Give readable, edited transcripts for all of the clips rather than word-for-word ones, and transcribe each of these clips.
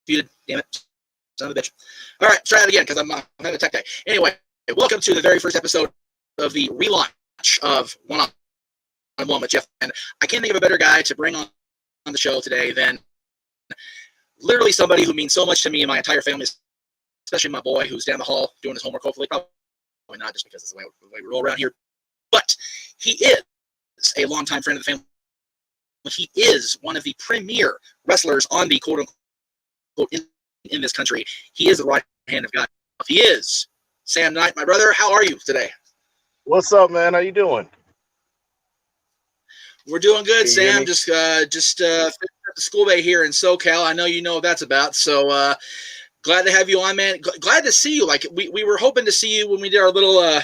Muted. Damn it. Son of a bitch. All right, try that again because I'm having a tech day. Anyway, welcome to the very first episode of the relaunch of One-on-One with Jeff. And I can't think of a better guy to bring on the show today than literally somebody who means so much to me and my entire family, especially my boy who's down the hall doing his homework, hopefully. Probably not, just because it's the way we roll around here. But he is a longtime friend of the family. He is one of the premier wrestlers on the quote-unquote in this country. He is the right hand of God. He is Sam Knight, my brother. How are you today? What's up, man? How you doing? We're doing good, Sam. Just finished up the school day here in SoCal. I know you know what that's about. So glad to have you on, man. Glad to see you. Like we were hoping to see you when we did our little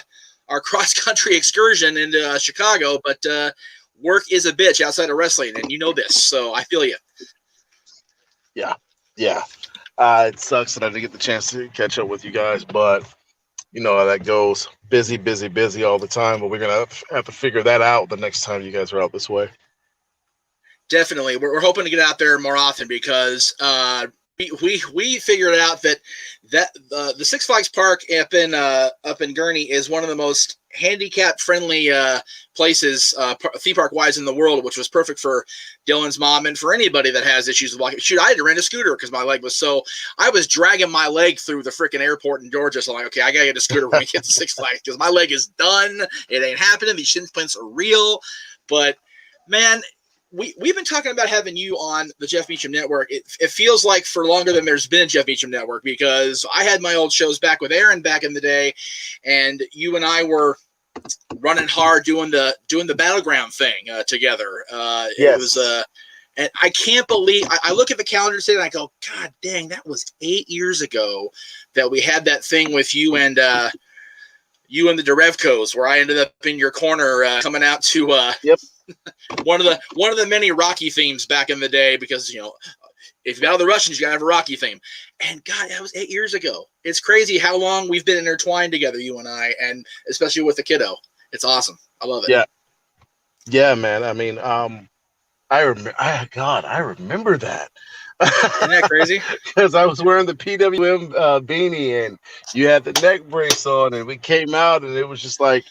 our cross country excursion into Chicago, but work is a bitch outside of wrestling, and you know this. So I feel you. Yeah. It sucks that I didn't get the chance to catch up with you guys, but you know how that goes. Busy all the time, but we're going to have to figure that out the next time you guys are out this way. Definitely. We're hoping to get out there more often because we figured out that the Six Flags Park up in Gurnee is one of the most handicap friendly places theme park wise in the world, which was perfect for Dylan's mom and for anybody that has issues with walking. Shoot, I had to rent a scooter because my leg was I was dragging my leg through the freaking airport in Georgia. So I'm like, okay, I gotta get a scooter when we get to Six Flags because my leg is done. It ain't happening. These shin splints are real. But man, we've been talking about having you on the Jeff Meacham Network. It feels like for longer than there's been a Jeff Meacham Network because I had my old shows back with Aaron back in the day, and you and I were running hard doing the battleground thing together. Yes. It was and I can't believe I look at the calendar today and I go, God dang, that was 8 years ago that we had that thing with you and the Derevcos where I ended up in your corner coming out to Yep. one of the many Rocky themes back in the day because if you got all the Russians, you gotta have a Rocky theme. And God, that was 8 years ago. It's crazy how long we've been intertwined together, you and I, and especially with the kiddo. It's awesome. I love it. Yeah, man. I mean, I remember that. Isn't that crazy? Because I was wearing the PWM beanie and you had the neck brace on, and we came out, and it was just like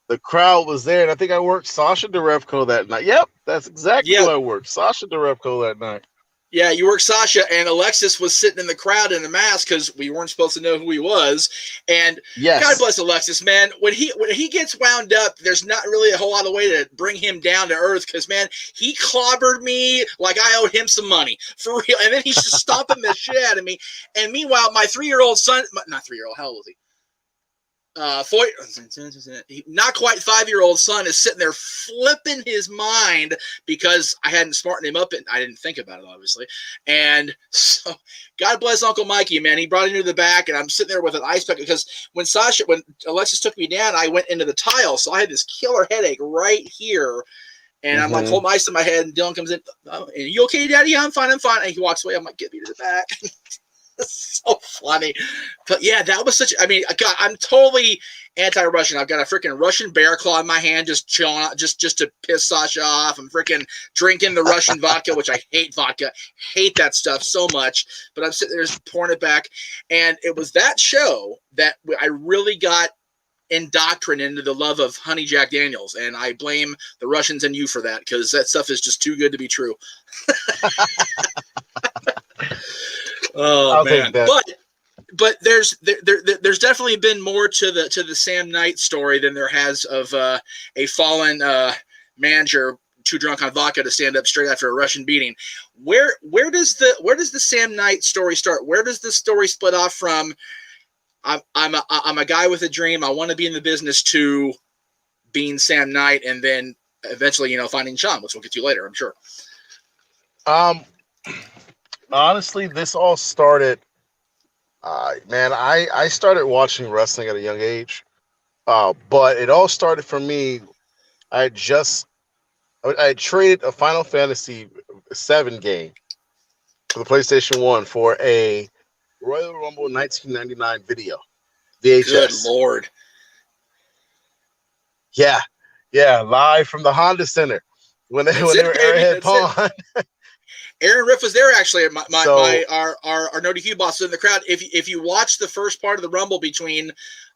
the crowd was there. And I think I worked Sasha Derevko that night. Yep, that's exactly who I worked. Sasha Derevko that night. Yeah, you worked Sasha, and Alexis was sitting in the crowd in a mask because we weren't supposed to know who he was. And yes. God bless Alexis, man. When he gets wound up, there's not really a whole lot of way to bring him down to earth because, man, he clobbered me like I owed him some money for real. And then he's just stomping the shit out of me. And meanwhile, my 3-year-old son, not 3-year-old, how old was he? Not quite 5-year-old son is sitting there flipping his mind because I hadn't smartened him up and I didn't think about it, obviously. And so God bless Uncle Mikey, man. He brought him to the back and I'm sitting there with an ice pack because when Alexis took me down, I went into the tile. So I had this killer headache right here. And I'm like, holding ice in my head and Dylan comes in. Oh, are you okay, Daddy? Yeah, I'm fine. And he walks away. I'm like, get me to the back. It's so funny. But yeah, that was God, I'm totally anti-Russian. I've got a freaking Russian bear claw in my hand, just chilling out, just to piss Sasha off. I'm freaking drinking the Russian vodka, which I hate vodka. Hate that stuff so much. But I'm sitting there just pouring it back. And it was that show that I really got indoctrinated into the love of Honey Jack Daniels. And I blame the Russians and you for that because that stuff is just too good to be true. Oh, man. But there's definitely been more to the Sam Knight story than there has of a fallen manager too drunk on vodka to stand up straight after a Russian beating. Where does the Sam Knight story start? Where does the story split off from? I'm a guy with a dream. I want to be in the business to being Sam Knight, and then eventually, finding Sean, which we'll get to later, I'm sure. Honestly, this all started, man, I started watching wrestling at a young age, but it all started for me. I had traded a Final Fantasy VII game for the PlayStation 1 for a Royal Rumble 1999 video, VHS. Good Lord. Yeah, live from the Honda Center when they were Arrowhead Pond. Aaron Riff was there actually. So Our No DQ boss in the crowd. If you watch the first part of the Rumble between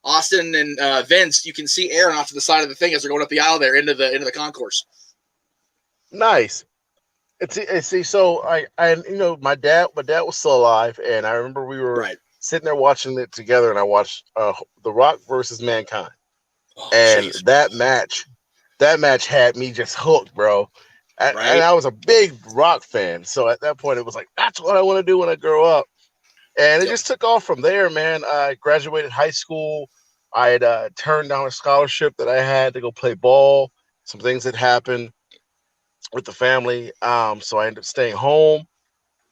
Austin and Vince, you can see Aaron off to the side of the thing as they're going up the aisle there into the concourse. nice. See, so I my dad was still alive, and I remember we were Right. sitting there watching it together, and I watched The Rock versus Mankind, Oh, and geez. that match had me just hooked, bro. And Right. I was a big Rock fan, so at that point it was like, that's what I want to do when I grow up, and it Yep. just took off from there, man. I graduated high school. I had turned down a scholarship that I had to go play ball. Some things had happened with the family, so I ended up staying home,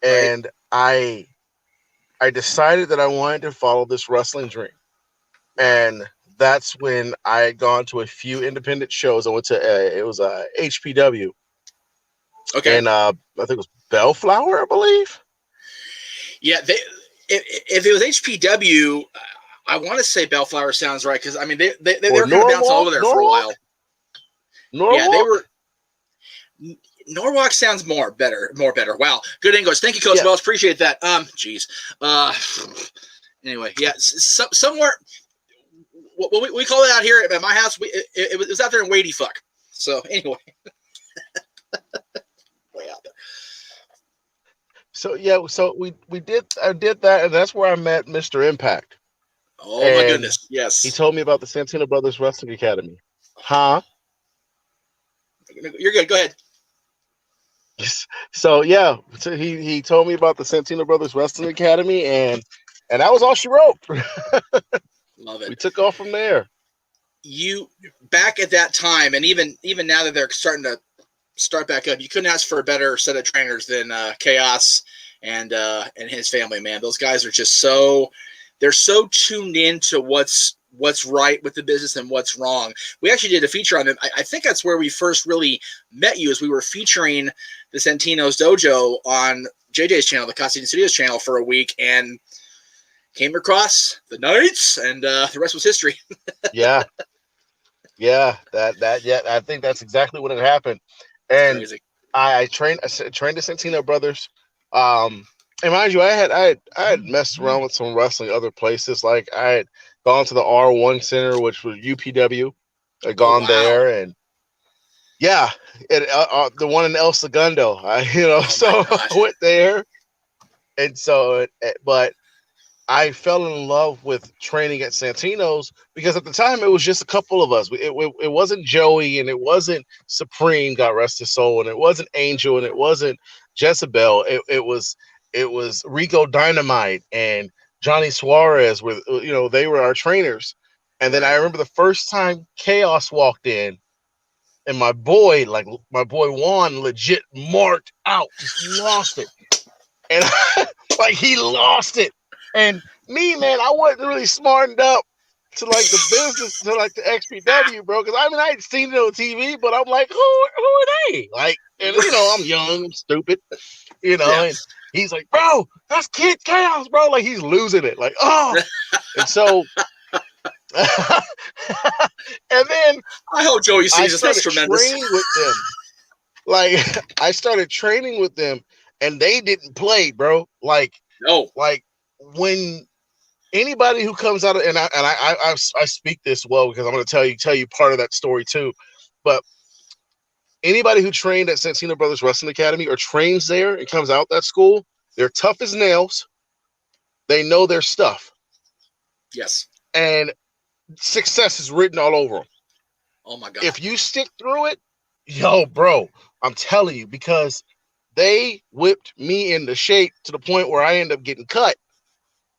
Right. and I decided that I wanted to follow this wrestling dream, Wow. and that's when I had gone to a few independent shows. I went to it was HPW, Okay. and I think it was Bellflower, I believe. Yeah. If it was HPW, I want to say Bellflower sounds right because I mean they Or were kind of bouncing all over there for a while. Yeah, they Norwalk. were. Norwalk sounds more better. Wow, good English. Thank you, Coach Yeah. Wells. Appreciate that. Geez. Anyway, yeah, somewhere. What we call it out here at my house, it was out there in Wadey fuck. So anyway, way out there. So yeah, so I did that, and that's where I met Mr. Impact. Oh my And goodness, yes. he told me about the Santino Brothers Wrestling Academy. Huh? You're good. Go ahead. So yeah, so he told me about the Santino Brothers Wrestling Academy, and that was all she wrote. Love it. We took off from there. You back at that time, and even now that they're starting to start back up, you couldn't ask for a better set of trainers than Chaos and his family. Man, those guys are just they're so tuned in to what's right with the business and what's wrong. We actually did a feature on them. I think that's where we first really met you, as we were featuring the Santino's Dojo on JJ's channel, the Costume Studios channel, for a week, and came across the Knights, and the rest was history. Yeah, that I think that's exactly what had happened. And Crazy. I trained the Santino Brothers. And mind you, I had messed around with some wrestling other places. Like I had gone to the R1 Center, which was UPW. I'd gone there, and yeah, the one in El Segundo. So I went there, and so but I fell in love with training at Santino's because at the time it was just a couple of us. It wasn't Joey, and it wasn't Supreme, God rest his soul, and it wasn't Angel, and it wasn't Jezebel. It was Rico Dynamite and Johnny Suarez. They were our trainers. And then I remember the first time Chaos walked in, and my boy Juan legit marked out, just lost it, and like he lost it. And me, man, I wasn't really smartened up to like the business, to like the XPW, bro. Because I mean, I had seen it on TV, but I'm like, who are they? Like, and I'm young, I'm stupid, And he's like, bro, that's Kid Chaos, bro. Like he's losing it, like, oh, and so, and then I hope Joey sees this. That's started tremendous. training with them. Like I started training with them, and they didn't play, bro. Like No. Like when anybody who comes out of, and I speak this well because I'm going to tell you part of that story too, but anybody who trained at Santino Brothers Wrestling Academy or trains there and comes out that school, they're tough as nails. They know their stuff. Yes. And success is written all over them. Oh my God. If you stick through it, yo, bro, I'm telling you, because they whipped me into shape to the point where I end up getting cut.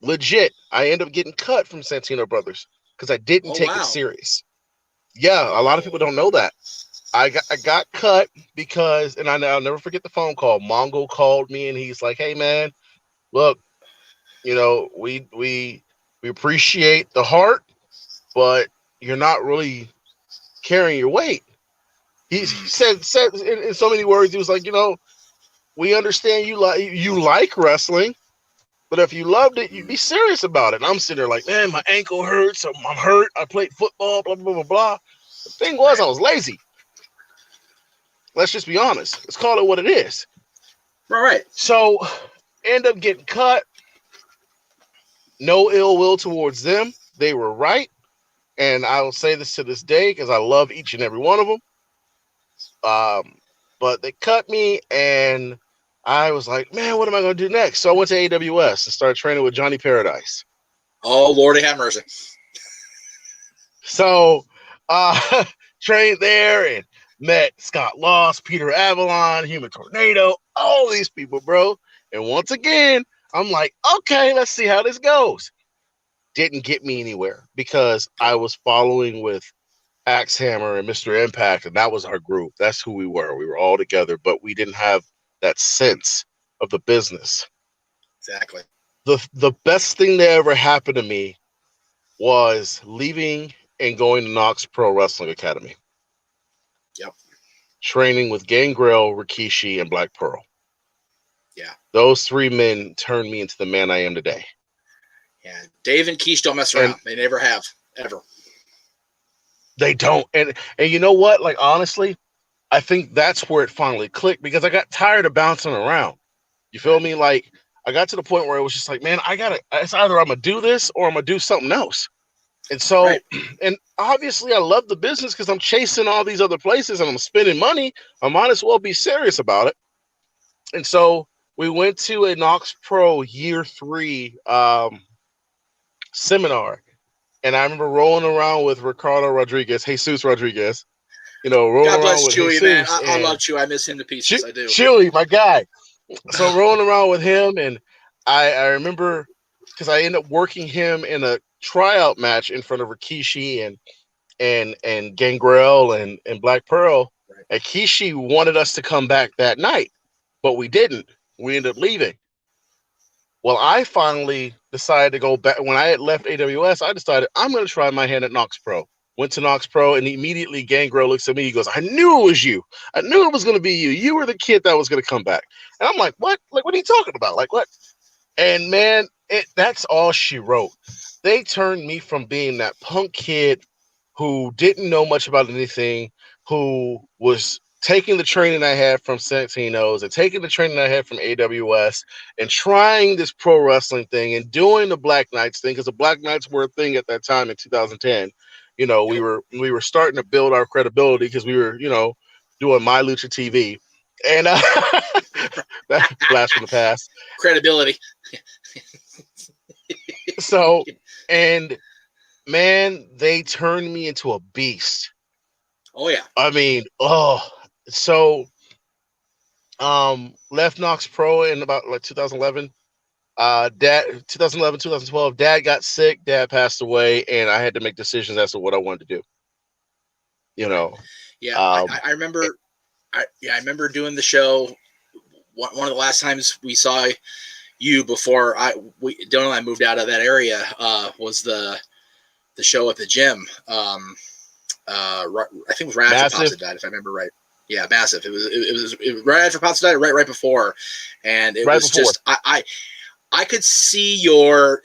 Legit, I end up getting cut from Santino Brothers because I didn't take it serious. Yeah, a lot of people don't know that. I got cut because, and I'll never forget the phone call. Mongo called me and he's like, "Hey man, look, we appreciate the heart, but you're not really carrying your weight." He said in so many words, he was like, we understand you like wrestling, but if you loved it, you'd be serious about it. And I'm sitting there like, man, my ankle hurts. I'm hurt. I played football, blah, blah, blah, blah. The thing was, I was lazy. Let's just be honest. Let's call it what it is. Right. So end up getting cut. No ill will towards them. They were right. And I will say this to this day because I love each and every one of them. But they cut me, and I was like, man, what am I going to do next? So I went to AWS and started training with Johnny Paradise. Oh, Lordy have mercy. So trained there and met Scott Loss, Peter Avalon, Human Tornado, all these people, bro. And once again, I'm like, okay, let's see how this goes. Didn't get me anywhere because I was following with Axe Hammer and Mr. Impact, and that was our group. That's who we were. We were all together, but we didn't have that sense of the business. Exactly. The best thing that ever happened to me was leaving and going to Knox Pro Wrestling Academy. Yep. Training with Gangrel, Rikishi, and Black Pearl. Yeah. Those three men turned me into the man I am today. Yeah. Dave and Keish don't mess around. They never have, ever. They don't. And you know what? Like, honestly, I think that's where it finally clicked because I got tired of bouncing around. You feel me? Like, I got to the point where it was just like, man, it's either I'm going to do this or I'm going to do something else. And so, right. And obviously I love the business because I'm chasing all these other places and I'm spending money. I might as well be serious about it. And so we went to a Knox Pro year 3 seminar. And I remember rolling around with Ricardo Rodriguez, Jesus Rodriguez, rolling God bless around with Chewy, Jesus. Man. I love Chewy. I miss him to pieces. I do. Chewy, my guy. So rolling around with him, and I remember because I ended up working him in a tryout match in front of Rikishi and Gangrel and Black Pearl. Right. And Rikishi wanted us to come back that night, but we didn't. We ended up leaving. Well, I finally decided to go back. When I had left AWS, I decided I'm going to try my hand at Knox Pro. Went to Knox Pro, and immediately Gangrel looks at me. He goes, I knew it was you. I knew it was going to be you. You were the kid that was going to come back. And I'm like, what? Like, what are you talking about? Like, what? And, man, that's all she wrote. They turned me from being that punk kid who didn't know much about anything, who was taking the training I had from Santino's and taking the training I had from AWS and trying this pro wrestling thing and doing the Black Knights thing, because the Black Knights were a thing at that time in 2010. We were starting to build our credibility because we were, doing My Lucha TV. And that blast from the past. Credibility. So, and man, they turned me into a beast. Oh yeah. I mean, so left Knox Pro in about like 2011. 2011, 2012, Dad got sick, Dad passed away, and I had to make decisions as to what I wanted to do. Yeah, I remember. I remember doing the show. One of the last times we saw you before Dylan and I moved out of that area was the show at the gym. I think it was right after Pops had died, if I remember right. Yeah, Massive. It was right after Pops died, right before, and it was before. Just I could see your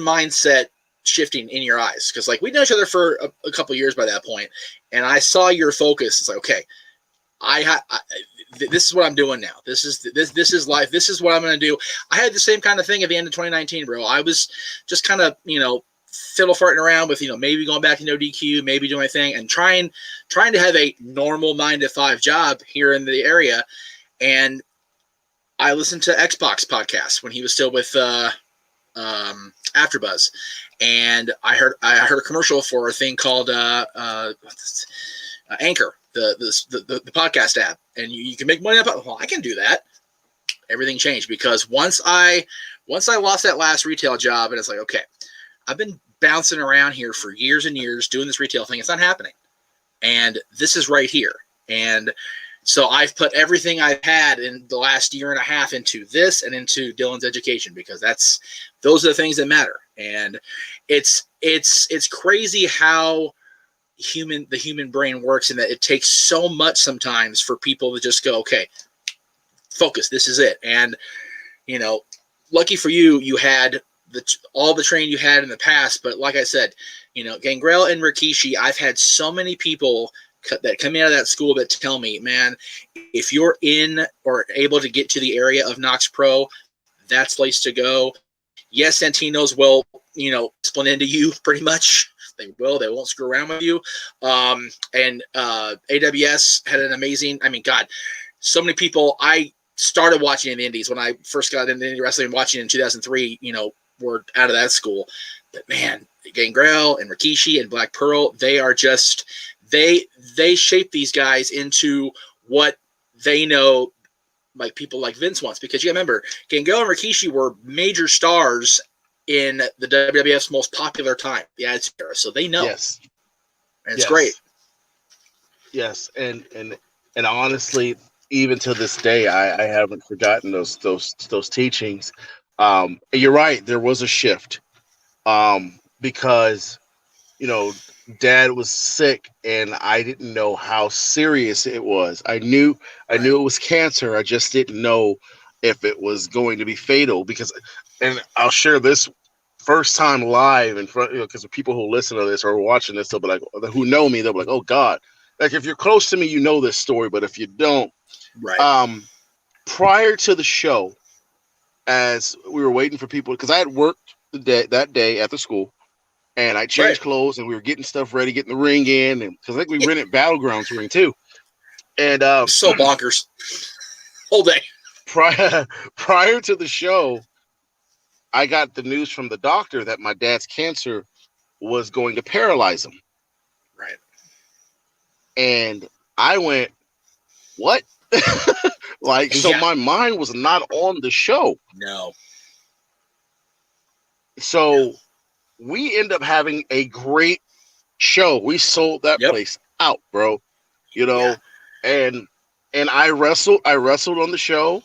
mindset shifting in your eyes because like we'd known each other for a couple of years by that point, and I saw your focus. It's like, okay, this is what I'm doing now. This is life. This is what I'm going to do. I had the same kind of thing at the end of 2019, bro. I was just kind of fiddle farting around with maybe going back to no DQ, maybe doing my thing, and trying to have a normal 9-to-5 job here in the area, and I listened to Xbox podcasts when he was still with AfterBuzz, and I heard a commercial for a thing called Anchor, the podcast app, and you can make money. Well, I can do that. Everything changed because once I lost that last retail job, and it's like, okay, I've been bouncing around here for years and years doing this retail thing. It's not happening, and this is right here, and so I've put everything I've had in the last year and a half into this and into Dylan's education because those are the things that matter. And it's crazy how the human brain works, and that it takes so much sometimes for people to just go, okay, focus, this is it. And lucky for you, you had all the training you had in the past, but like I said, Gangrel and Rikishi, I've had so many people that come out of that school that tell me, man, if you're in or able to get to the area of Knox Pro, that's the place to go. Yes, Santino's will, split into you pretty much. They will. They won't screw around with you. And AWS had an amazing. I mean, God, so many people. I started watching in the Indies when I first got into indie wrestling. Watching in 2003, were out of that school. But man, Gangrel and Rikishi and Black Pearl, they are just they shape these guys into what they know. Like people like Vince wants, because you remember Gangrel and Rikishi were major stars in the WWF's most popular time, the Attitude Era, so they know. Yes, and it's great. Yes, and honestly, even to this day, I haven't forgotten those teachings. You're right. There was a shift, because Dad was sick, and I didn't know how serious it was. I knew it was cancer. I just didn't know if it was going to be fatal. And I'll share this first time live in front, because the people who listen to this or watching this, they'll be like, who know me, they'll be like, oh God. Like, if you're close to me, you know this story, but if you don't, prior to the show, as we were waiting for people, because I had worked that day at the school. And I changed clothes, and we were getting stuff ready, getting the ring in, and because I think we rented Battlegrounds ring too. And so bonkers, whole day. Prior to the show, I got the news from the doctor that my dad's cancer was going to paralyze him. Right. And I went, what? So my mind was not on the show. No. So we end up having a great show. We sold that place out, bro. And I wrestled on the show,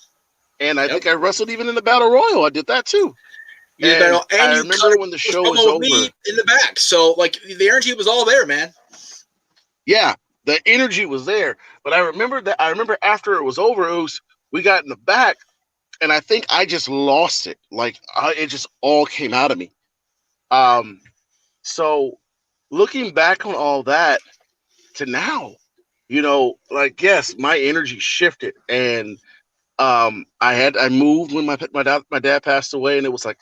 and I think I wrestled even in the Battle Royal. I did that too. And I remember when the show was over, me in the back. So like the energy was all there, man. Yeah, the energy was there. But I remember after it was over, we got in the back, and I think I just lost it. Like it just all came out of me. So looking back on all that to now, yes, my energy shifted, and I moved when my dad passed away, and it was like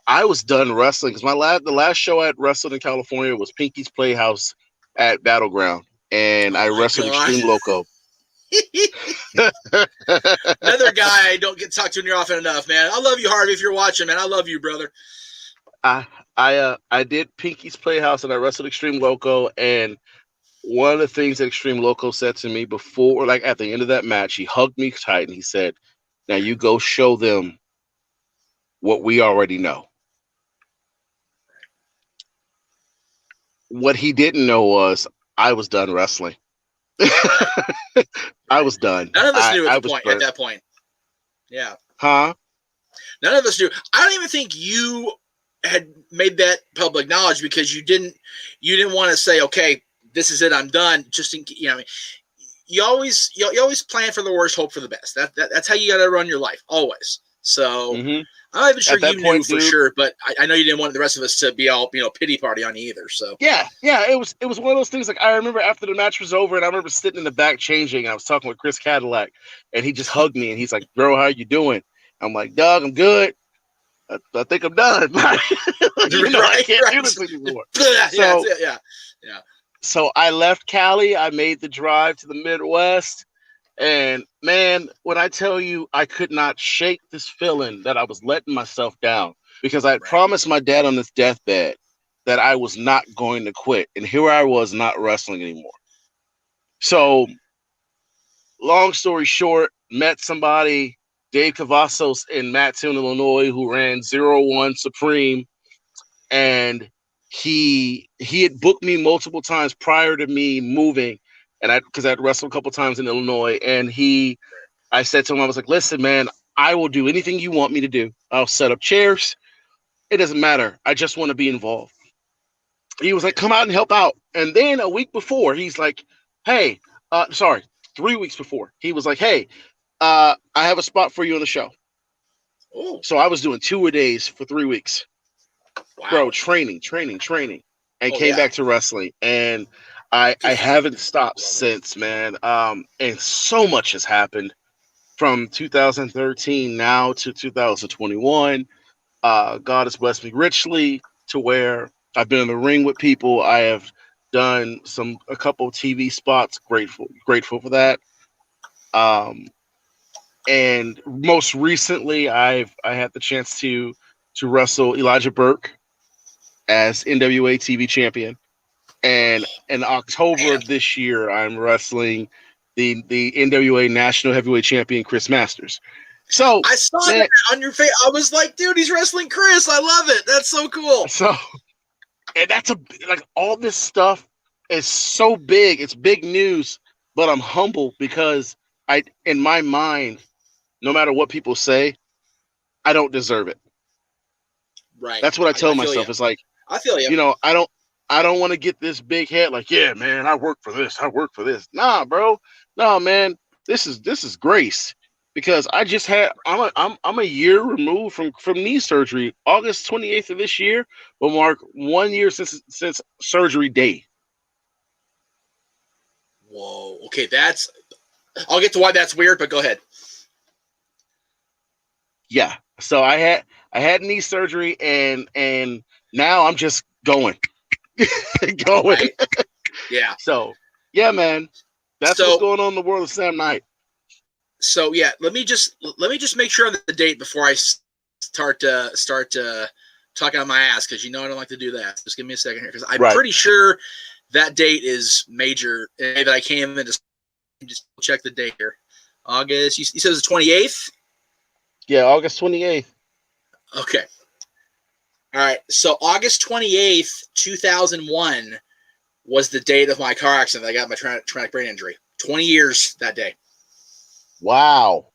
I was done wrestling, because the last show I had wrestled in California was Pinky's Playhouse at Battleground, and I wrestled Extreme Loco. Another guy I don't get talked to near often enough, man. I love you, Harvey, if you're watching, man. I love you, brother. I did Pinky's Playhouse, and I wrestled Extreme Loco, and one of the things that Extreme Loco said to me before, like at the end of that match, he hugged me tight and he said, now you go show them what we already know. What he didn't know was I was done wrestling. I was done. None of us knew at that point. Yeah. Huh? None of us knew. I don't even think you had made that public knowledge, because you didn't want to say, okay, this is it, I'm done. Just you always plan for the worst, hope for the best. That's how you got to run your life, always. So I'm not even sure you knew for sure, but I know you didn't want the rest of us to be all pity party on you either. So yeah, it was one of those things. Like I remember after the match was over, and I remember sitting in the back changing. And I was talking with Chris Cadillac, and he just hugged me, and he's like, "Bro, how you doing?" I'm like, "Doug, I'm good. I think I'm done. I can't do this anymore." Yeah. So I left Cali. I made the drive to the Midwest. And man, when I tell you, I could not shake this feeling that I was letting myself down, because I had promised my dad on his deathbed that I was not going to quit. And here I was, not wrestling anymore. So long story short, met somebody, Dave Cavazos in Mattoon, Illinois, who ran 01 Supreme. And he had booked me multiple times prior to me moving, and because I'd wrestled a couple times in Illinois, and I said to him, I was like, listen, man, I will do anything you want me to do. I'll set up chairs. It doesn't matter. I just want to be involved. He was like, come out and help out. And then a week before, he's like, hey, 3 weeks before, he was like, hey, I have a spot for you on the show. Ooh. So I was doing 2-a-days for 3 weeks. Wow. Bro, training, and came back to wrestling. And I haven't stopped since, man. And so much has happened from 2013 now to 2021. God has blessed me richly to where I've been in the ring with people. I have done a couple of TV spots. Grateful for that. Um, and most recently, I had the chance to wrestle Elijah Burke as NWA TV champion. And in October Man, of this year, I'm wrestling the NWA National Heavyweight Champion Chris Masters. So, I saw man, that on your face. I was like, dude, he's wrestling Chris. I love it. That's so cool. so and that's like all this stuff is so big. It's big news, but I'm humble because in my mind, no matter what people say, I don't deserve it. Right. That's what I tell I feel you. myself. It's like, I feel you. I don't want to get this big head like, yeah, man, I work for this. I work for this. Nah, bro. Nah, man. This is grace. Because I just had I'm a year removed from knee surgery. August 28th of this year will mark 1 year since surgery day. Whoa. Okay, I'll get to why that's weird, but go ahead. Yeah. So I had knee surgery and now I'm just going. going. Right. Yeah. So yeah, man. That's what's going on in the world of Sam Knight. So yeah, let me just make sure of the date before I start talking on my ass, because you know I don't like to do that. Just give me a second here, because I'm pretty sure that date is major. That I came in to just check the date here. August. You said it's the 28th. Yeah, August 28th. Okay. All right. So August 28th, 2001 was the date of my car accident. I got my traumatic brain injury. 20 years that day. Wow.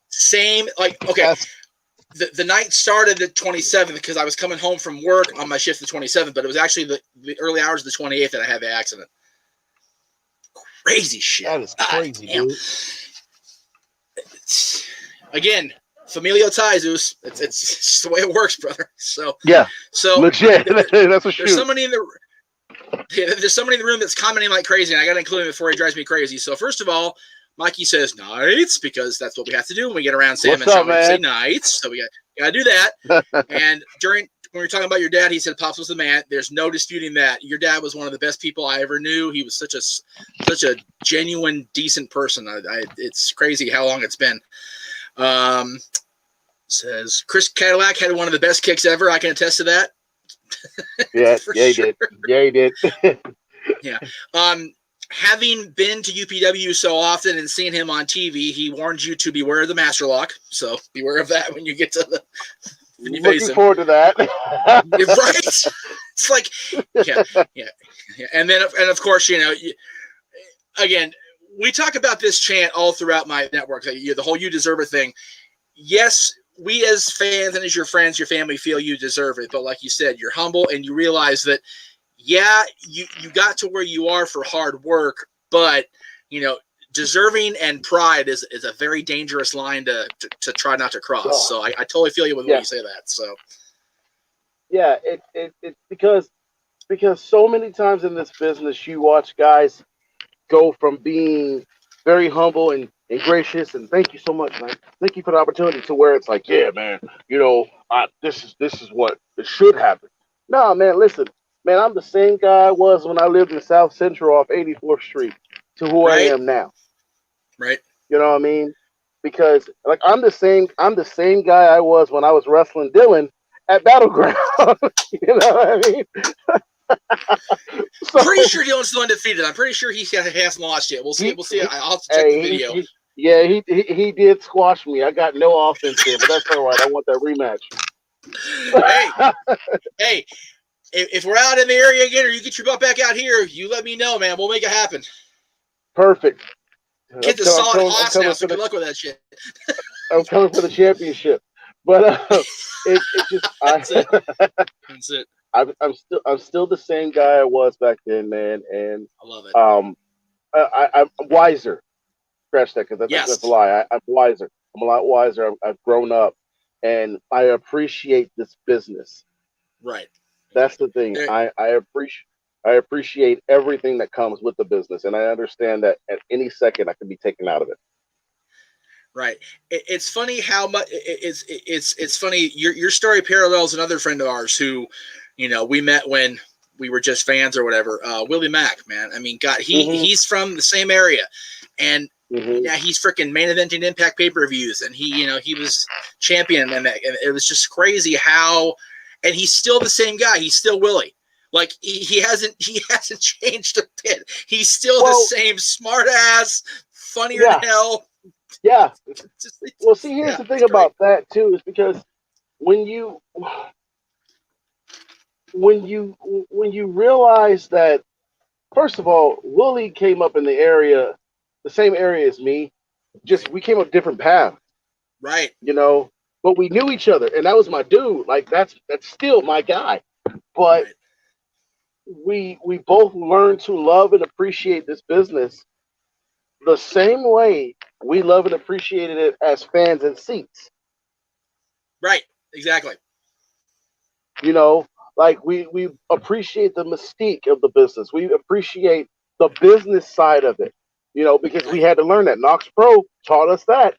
Same, like, okay. The night started the 27th because I was coming home from work on my shift the 27th, but it was actually the early hours of the 28th that I had the accident. Crazy shit. That is crazy, dude. Again, familial ties, Zeus. It's just the way it works, brother. So yeah, so legit. That's for sure. There's somebody in the room that's commenting like crazy, and I got to include him before he drives me crazy. So first of all, Mikey says nights because that's what we have to do when we get around Sam and Sean. We say nights, so we got to do that. And when we were talking about your dad, he said Pops was the man. There's no disputing that. Your dad was one of the best people I ever knew. He was such a genuine, decent person. It's crazy how long it's been. Says Chris Cadillac had one of the best kicks ever. I can attest to that. Yeah, he did. Yeah, he did. Yeah. Having been to UPW so often and seen him on TV, he warned you to beware of the master lock. So beware of that when you get to the. Looking forward to that. Right? It's like, yeah. And of course, again, we talk about this chant all throughout my network. Like, the whole "you deserve it" thing. Yes, we as fans and as your friends, your family feel you deserve it. But like you said, you're humble and you realize that. Yeah, you got to where you are for hard work, but deserving and pride is a very dangerous line to try not to cross. So I totally feel you when you say that. So yeah, it's because so many times in this business you watch guys go from being very humble and gracious and thank you so much, man. Thank you for the opportunity to where it's like, yeah, man, this is what it should happen. No, man, listen. Man, I'm the same guy I was when I lived in South Central off 84th Street to who I am now. Right. You know what I mean? Because like I'm the same guy I was when I was wrestling Dylan at Battleground. You know what I mean? I'm pretty sure Dylan's still undefeated. I'm pretty sure he hasn't lost yet. We'll see. I'll have to check the video. He did squash me. I got no offense there, but that's all right. I want that rematch. Hey. If we're out in the area again, or you get your butt back out here, you let me know, man. We'll make it happen. Perfect. Kid's a solid hoss now, so good luck with that shit. I'm coming for the championship, but it's just That's it. I'm still the same guy I was back then, man, and I love it. I'm wiser. Scratch that, because that's a lie. I'm wiser. I'm a lot wiser. I've grown up, and I appreciate this business. Right. That's the thing. I I appreciate everything that comes with the business, and I understand that at any second I could be taken out of it. Right. It's funny how much it's funny. Your story parallels another friend of ours who, we met when we were just fans or whatever. Willie Mack, man. I mean, God, he's from the same area, and yeah, he's freaking main eventing Impact pay-per-views, and he was champion, and it was just crazy how, and he's still the same guy. He's still Willie. Like he hasn't changed a bit. He's still the same smart ass, funnier than hell. Yeah. Well, see, here's the thing about that too, is because when you realize that, first of all, Willie came up in the same area as me, just we came up different paths. Right. But we knew each other, and that was my dude. Like that's still my guy. But we both learned to love and appreciate this business the same way we love and appreciated it as fans in seats. Right. Exactly. Like we appreciate the mystique of the business. We appreciate the business side of it, because we had to learn that. Knox Pro taught us that.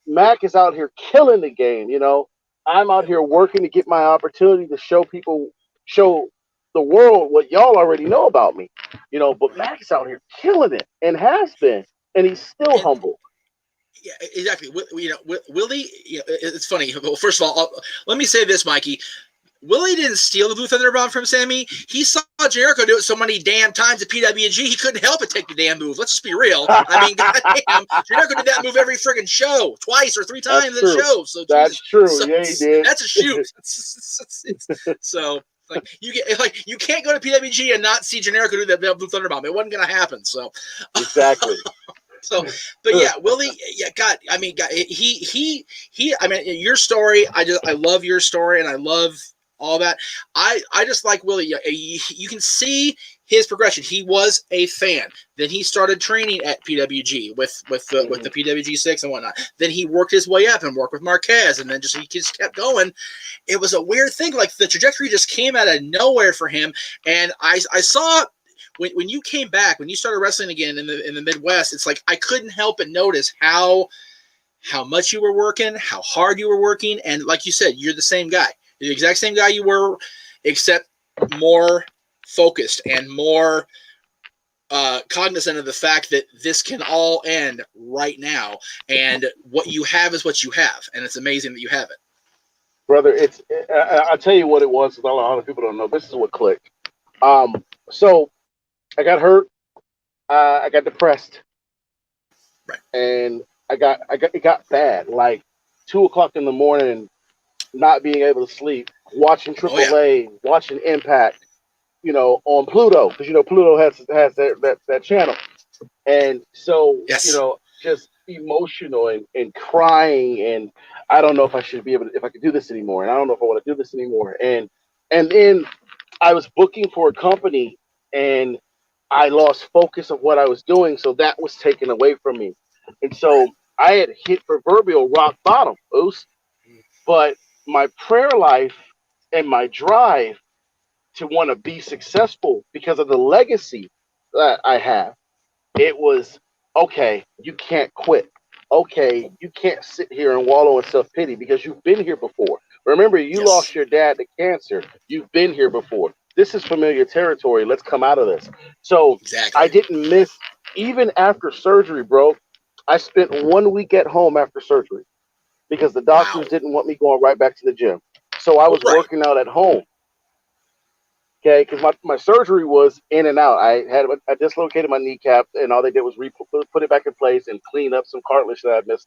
Mac is out here killing the game. I'm out here working to get my opportunity to show the world what y'all already know about me. But Mac's out here killing it and has been, and he's still humble. Yeah, exactly. Willie. It's funny. Well, first of all, let me say this, Mikey. Willie didn't steal the Blue Thunder Bomb from Sammy. He saw Jericho do it so many damn times at PWG, he couldn't help but take the damn move. Let's just be real. I mean, goddamn, Jericho did that move every friggin' show, twice or three times in a show. So that's true. Yeah, he did. That's a shoot. So you can't go to PWG and not see Jericho do that Blue Thunder Bomb. It wasn't gonna happen. So exactly. So, but yeah, Willie, yeah, God, I mean, God, he, I mean, your story, I love your story, and I love all that. I just like Willie. You can see his progression. He was a fan. Then he started training at PWG with the PWG 6 and whatnot. Then he worked his way up and worked with Marquez, and then he just kept going. It was a weird thing. Like the trajectory just came out of nowhere for him. And I saw when you came back, when you started wrestling again in the Midwest, it's like I couldn't help but notice how much you were working, how hard you were working, and like you said, you're the same guy. You're the exact same guy you were, except more focused and more cognizant of the fact that this can all end right now, and what you have is what you have, and it's amazing that you have it. Brother, I'll tell you what it was, because a lot of people don't know. This is what clicked. So I got hurt. I got depressed. Right. And it got bad. Like 2:00 in the morning, not being able to sleep, watching AAA, watching Impact, on Pluto, because Pluto has that channel, and so just emotional and crying, and I don't know if I could do this anymore, and I don't know if I want to do this anymore, and then I was booking for a company, and I lost focus of what I was doing, so that was taken away from me, and so I had hit proverbial rock bottom, but my prayer life and my drive to want to be successful because of the legacy that I have, it was, okay, you can't quit. Okay, you can't sit here and wallow in self-pity because you've been here before. Remember, you lost your dad to cancer. You've been here before. This is familiar territory. Let's come out of this. So I didn't miss, even after surgery, bro, I spent 1 week at home after surgery because the doctors didn't want me going right back to the gym. So I was working out at home. Okay, because my surgery was in and out. I dislocated my kneecap, and all they did was put it back in place and clean up some cartilage that I missed.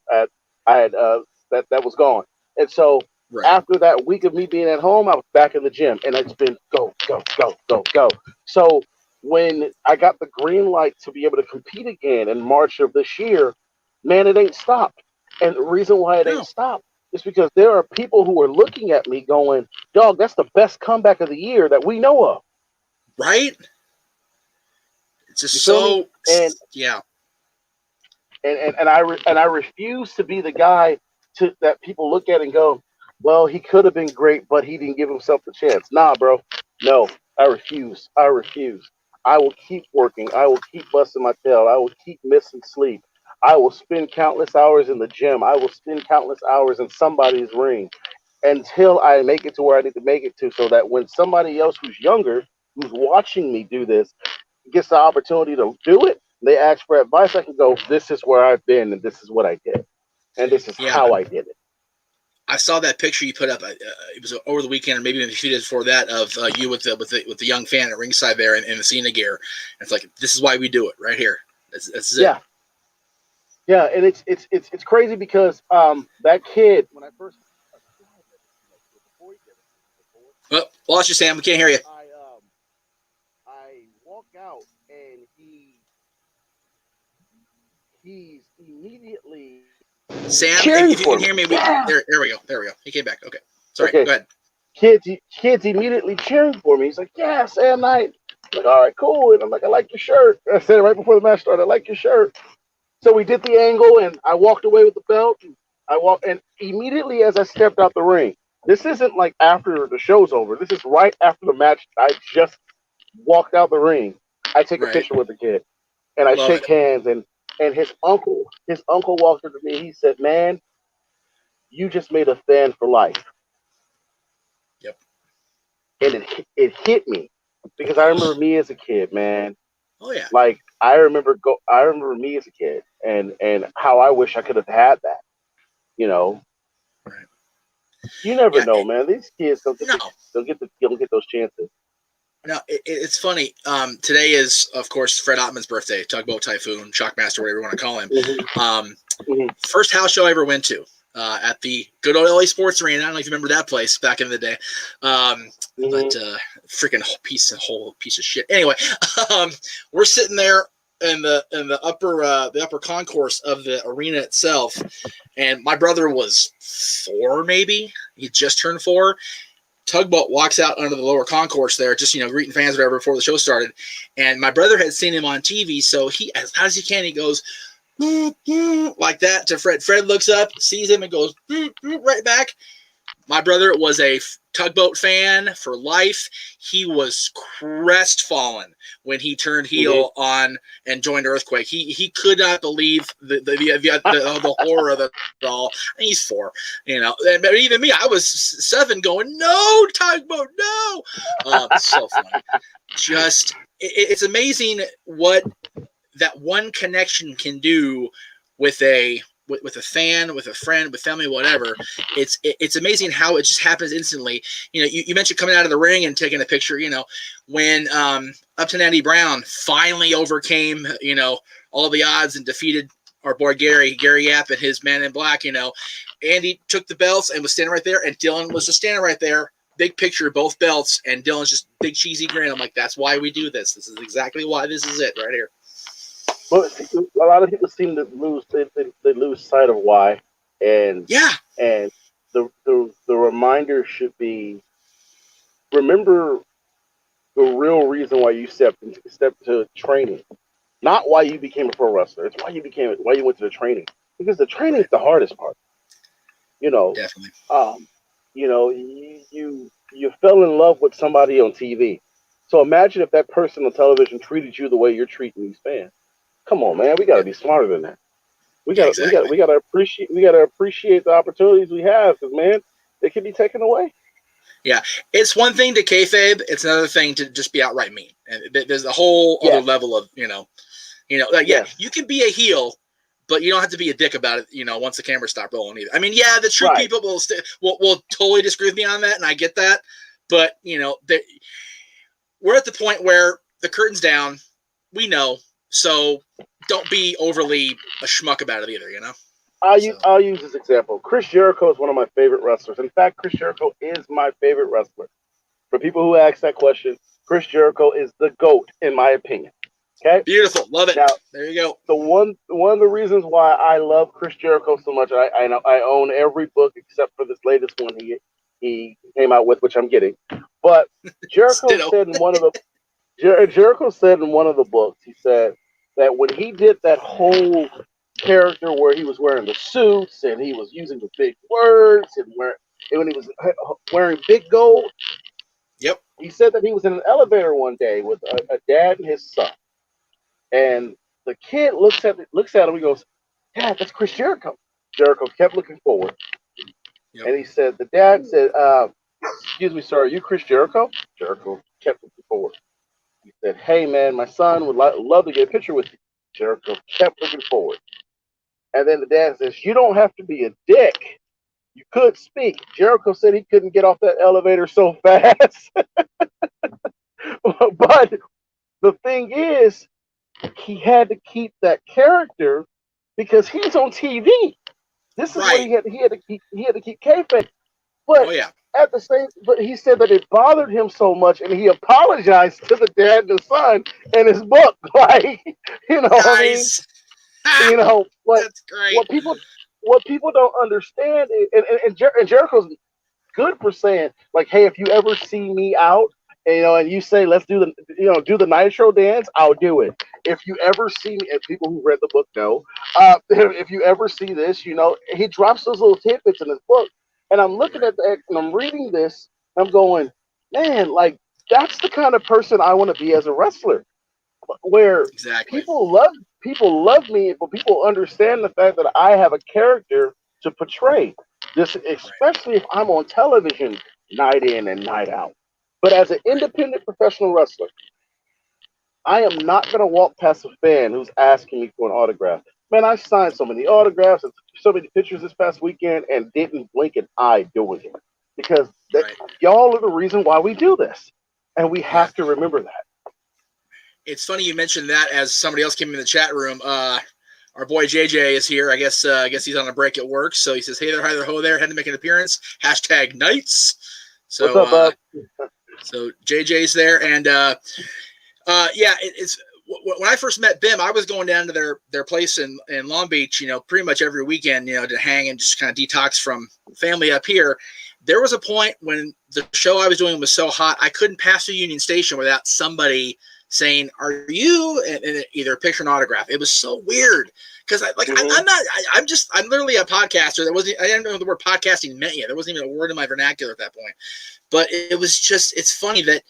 That was gone. And so after that week of me being at home, I was back in the gym, and it's been go, go, go, go, go. So when I got the green light to be able to compete again in March of this year, man, it ain't stopped. And the reason why it ain't stopped is because there are people who are looking at me going, dog, that's the best comeback of the year that we know of. Right? It's just And I refuse to be the guy that people look at and go, well, he could have been great, but he didn't give himself the chance. Nah, bro. No. I refuse. I refuse. I will keep working. I will keep busting my tail. I will keep missing sleep. I will spend countless hours in the gym. I will spend countless hours in somebody's ring until I make it to where I need to make it to, so that when somebody else who's younger, who's watching me do this, gets the opportunity to do it, they ask for advice, I can go, this is where I've been and this is what I did. And this is Yeah, how I did it. I saw that picture you put up. It was over the weekend, or maybe even a few days before that, of you with the young fan at ringside there in the Cena gear. And it's like, this is why we do it right here. This is it. Yeah. Yeah, and it's crazy because that kid, when I first before he did it, Oh, lost you, Sam. We can't hear you. I walk out and he's immediately Sam, cheering if you for can me. hear me, Yeah. there we go. There we go. He came back. Okay. Sorry. Okay. Go ahead. Kids immediately cheering for me. He's like, "Yeah, Sam Knight." I'm like, all right, cool. And I'm like, "I like your shirt." I said it right before the match started. "I like your shirt." So we did the angle, and I walked away with the belt. And I walked, and immediately as I stepped out the ring, this isn't like after the show's over. This is right after the match. I just walked out the ring. I take a Right. picture with the kid, and I Love shake it. hands, and his uncle walked up to me. He said, "Man, you just made a fan for life." Yep. And it hit me because I remember me as a kid, man. Oh yeah. Like I remember me as a kid, and how I wish I could have had that. You know, Right. you never Yeah. know, man. These kids No. don't get those chances. No, it's funny. Today is, of course, Fred Ottman's birthday. Tugboat Typhoon, Shockmaster, whatever you want to call him. Mm-hmm. Mm-hmm. First house show I ever went to at the good old LA Sports Arena. I don't know if you remember that place back in the day, but freaking whole piece of shit. Anyway, we're sitting there in the upper concourse of the arena itself, and my brother was 4, maybe he just turned 4. Tugboat walks out under the lower concourse there, just greeting fans or whatever before the show started. And my brother had seen him on TV, so he, as hard as he can, he goes like that to Fred. Fred looks up, sees him, and goes right back. My brother was a Tugboat fan for life. He was crestfallen when he turned heel on and joined Earthquake. He could not believe the horror of it all. And he's 4, But even me, I was 7, going, "No, Tugboat, no!" So funny. Just it's amazing what that one connection can do with a fan, with a friend, with family, whatever. It's amazing how it just happens instantly. You mentioned coming out of the ring and taking a picture. When Upton Andy Brown finally overcame all the odds and defeated our boy Gary Yap and his Man in Black. Andy took the belts and was standing right there, and Dylan was just standing right there. Big picture of both belts, and Dylan's just big cheesy grin. I'm like, that's why we do this. This is exactly why this is it right here. But a lot of people seem to lose they lose sight of why, and Yeah. and the reminder should be, remember the real reason why you stepped to training, not why you became a pro wrestler. It's why you went to the training, because the training is the hardest part. Definitely. Um, you fell in love with somebody on TV. So imagine if that person on television treated you the way you're treating these fans. Come on, man, we got to be smarter than that. Yeah, exactly. We got to appreciate the opportunities we have, because man, they can be taken away. Yeah, it's one thing to kayfabe; it's another thing to just be outright mean. And there's a whole other level of you can be a heel, but you don't have to be a dick about it. Once the cameras stop rolling either. I mean, yeah, the true people will totally disagree with me on that, and I get that. But we're at the point where the curtain's down. We know, so don't be overly a schmuck about it either. I'll use this example. Chris Jericho is one of my favorite wrestlers. In fact, Chris Jericho is my favorite wrestler. For people who ask that question, Chris Jericho is the GOAT, in my opinion. Okay? Beautiful. Love it. Now, there you go. The one of the reasons why I love Chris Jericho so much, I own every book except for this latest one he came out with, which I'm getting. But Jericho said in one of the books, he said that when he did that whole character where he was wearing the suits and he was using the big words and when he was wearing big gold. Yep. he said that he was in an elevator one day with a dad and his son, and the kid looks at him. He goes, "Dad, that's Chris Jericho." Jericho kept looking forward, Yep. and he said, "The dad said, excuse me, sir, are you Chris Jericho?" Jericho kept looking forward. He said, "Hey, man, my son would love to get a picture with you." Jericho kept looking forward, and then the dad says, "You don't have to be a dick. You could speak." Jericho said he couldn't get off that elevator so fast, but the thing is, he had to keep that character because he's on TV. This is what Right. he had to keep kayfabe. But Oh yeah. but he said that it bothered him so much, and he apologized to the dad and the son in his book. Like, what I mean? Nice. Ha! But That's great. what people what people don't understand is, and Jericho's good for saying, like, hey, if you ever see me out, and you say, let's do the Nitro dance, I'll do it. If you ever see me, and people who read the book know, if you ever see this, he drops those little tidbits in his book, and I'm looking Right. at that, and I'm reading this, and I'm going, man, like, that's the kind of person I want to be as a wrestler, where Exactly. people love me, but people understand the fact that I have a character to portray. This, Right. especially if I'm on television night in and night out. But as an Right. independent professional wrestler, I am not going to walk past a fan who's asking me for an autograph. Man, I signed so many autographs and so many pictures this past weekend and didn't blink an eye doing it because Right. y'all are the reason why we do this, and we Yeah. have to remember that. It's funny you mentioned that as somebody else came in the chat room. Our boy JJ is here. I guess he's on a break at work. So he says, "Hey there, hi there, ho there. Had to make an appearance. Hashtag Knights." What's So up, bub? so JJ's there, and yeah, it's when I first met Bim, I was going down to their place in Long Beach, pretty much every weekend, to hang and just kind of detox from family up here. There was a point when the show I was doing was so hot, I couldn't pass a Union Station without somebody saying, "Are you?" and either a picture and autograph. It was so weird because I'm not. I'm literally a podcaster. I didn't know the word podcasting meant yet. There wasn't even a word in my vernacular at that point. But it was just, it's funny that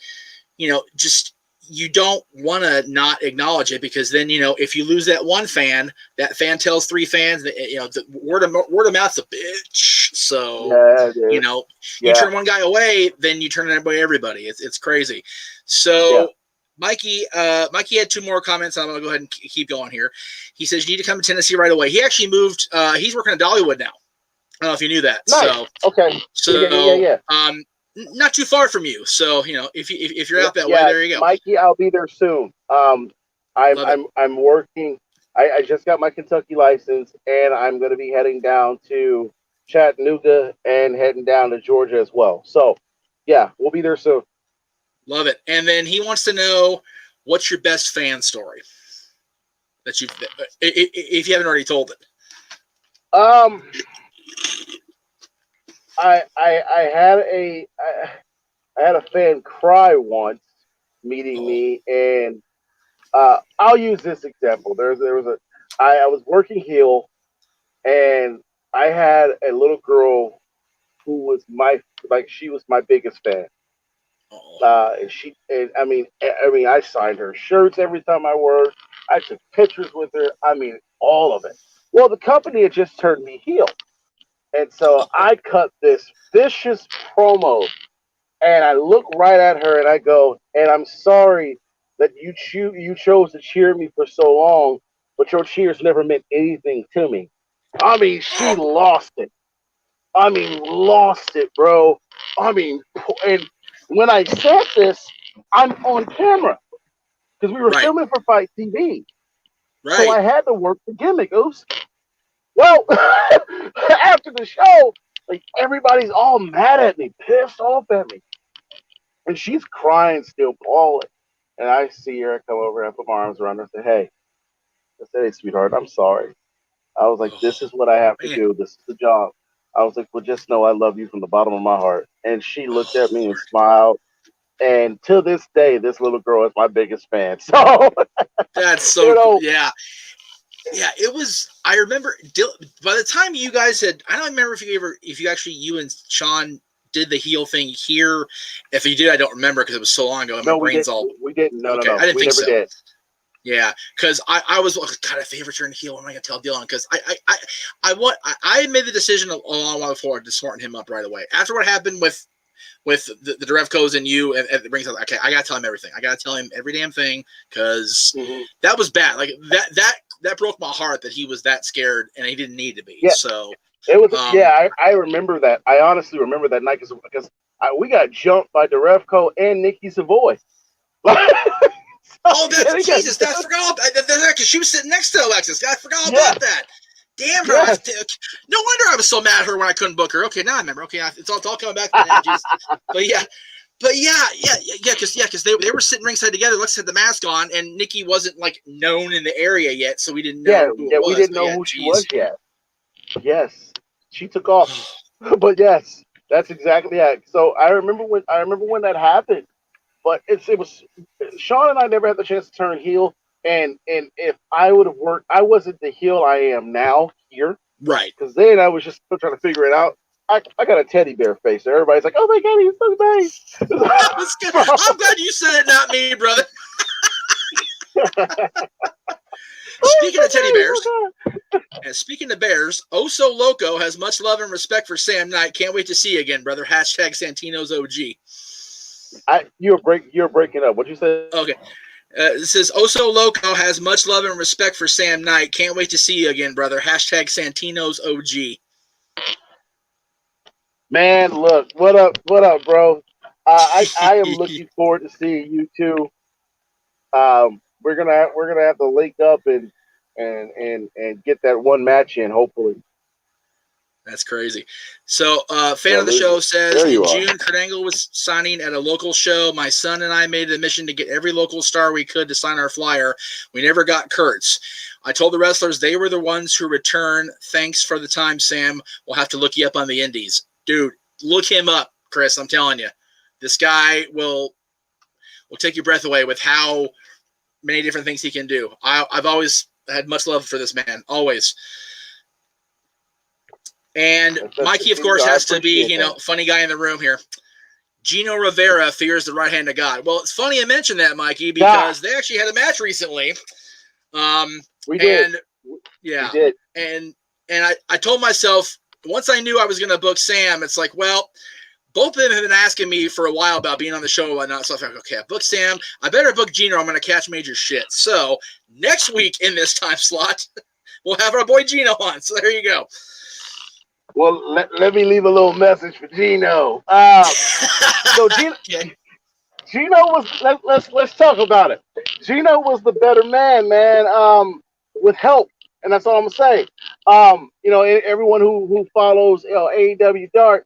just you don't want to not acknowledge it because then if you lose that one fan, that fan tells three fans that the word of mouth's a bitch. So Yeah, dude. you Yeah, turn one guy away, then you turn everybody. It's crazy. yeah. So Mikey had two more comments. I'm gonna go ahead and keep going here. He says you need to come to Tennessee right away. He actually moved. He's working at Dollywood now. I don't know if you knew that. Nice. Okay. Yeah. Not too far from you. So if you're out that way, Yeah, there you go. Mikey, I'll be there soon. I'm Love it. I'm I'm working. I just got my Kentucky license, and I'm going to be heading down to Chattanooga and heading down to Georgia as well. So, yeah, we'll be there soon. Love it. And then he wants to know what's your best fan story that if you haven't already told it. Um, I had a fan cry once meeting Oh, me, and I'll use this example. There was I was working heel, and I had a little girl who was she was my biggest fan. oh, I signed her shirts every time I worked. I took pictures with her. I mean, all of it. Well, the company had just turned me heel, and so oh, I cut this vicious promo, and I look right at her and I go, "And I'm sorry that you chose to cheer me for so long, but your cheers never meant anything to me." I mean, she oh, lost it. I mean, lost it, bro. I mean, and when I said this, I'm on camera because we were right, filming for Fight TV. So right. I had to work the gimmick. Oops. Well, after the show, like, everybody's all mad at me, pissed off at me. And she's crying, still bawling. And I see her, I come over and I put my arms around her and say, "Hey," I said, "Hey, sweetheart, I'm sorry." I was like, "This Oh, is what I have to man. do. This is the job." I was like, "Well, just know I love you from the bottom of my heart." And she looked Oh, at me and Lord. smiled. And to this day, this little girl is my biggest fan. So, That's you so cool. know, Yeah. Yeah, it was. I remember by the time you guys had, I don't remember if you and Sean did the heel thing here. If he did, I don't remember because it was so long ago. And No, my brain's all. we didn't. No, okay, no. I didn't we think never so. Did. Yeah, because I was God. If he ever turned heel, what am I gonna tell Dylan? Because I made the decision a long while before to smarten him up right away. After what happened with the Derevkos and you and the rings, okay, I gotta tell him everything. I gotta tell him every damn thing because that was bad. Like that broke my heart that he was that scared and he didn't need to be. Yeah. So it was. I remember that. I honestly remember that night because we got jumped by Derevko and Nikki Savoy. Oh, that's Jesus! I forgot that because she was sitting next to Alexis. I forgot about that. Damn her! Yes. No wonder I was so mad at her when I couldn't book her. Okay, now I remember. Okay, it's all coming back to me now. But yeah, because they were sitting ringside together. Alexis had the mask on, and Nikki wasn't like known in the area yet, so we didn't know who it was. We didn't know who she was yet. Yes, she took off, but yes, that's exactly it. So I remember when that happened. But it was Sean and I never had the chance to turn heel, and if I would have worked, I wasn't the heel I am now here, right? Because then I was just still trying to figure it out. I got a teddy bear face, so everybody's like, "Oh my god, he's so nice." I'm glad you said it, not me, brother. Speaking of teddy bears, and speaking of bears, Oso Loco has much love and respect for Sam Knight. Can't wait to see you again, brother. Hashtag Santino's OG. You're breaking up. What'd you say? Okay. It says Oso Loco has much love and respect for Sam Knight. Can't wait to see you again, brother. Hashtag Santino's OG. Man, look, what up, bro? I am looking forward to seeing you too. We're gonna have to link up and get that one match in, hopefully. That's crazy. So, fan of the show says, in June, Kurt Angle was signing at a local show. My son and I made it a mission to get every local star we could to sign our flyer. We never got Kurt's. I told the wrestlers they were the ones who return. Thanks for the time, Sam. We'll have to look you up on the indies. Dude, look him up, Chris. I'm telling you. This guy will take your breath away with how many different things he can do. I've always had much love for this man. Always. And Mikey, of course, has to be, funny guy in the room here. Gino Rivera fears the right hand of God. Well, it's funny you mentioned that, Mikey, because they actually had a match recently. We did. Yeah. We did. And I told myself, once I knew I was going to book Sam, it's like, well, both of them have been asking me for a while about being on the show and whatnot. So I thought, okay, I booked Sam. I better book Gino. I'm going to catch major shit. So next week in this time slot, we'll have our boy Gino on. So there you go. Well, let me leave a little message for Gino. So Gino was let's talk about it. Gino was the better man, with help, and that's all I'm gonna say. Everyone who follows AEW Dark,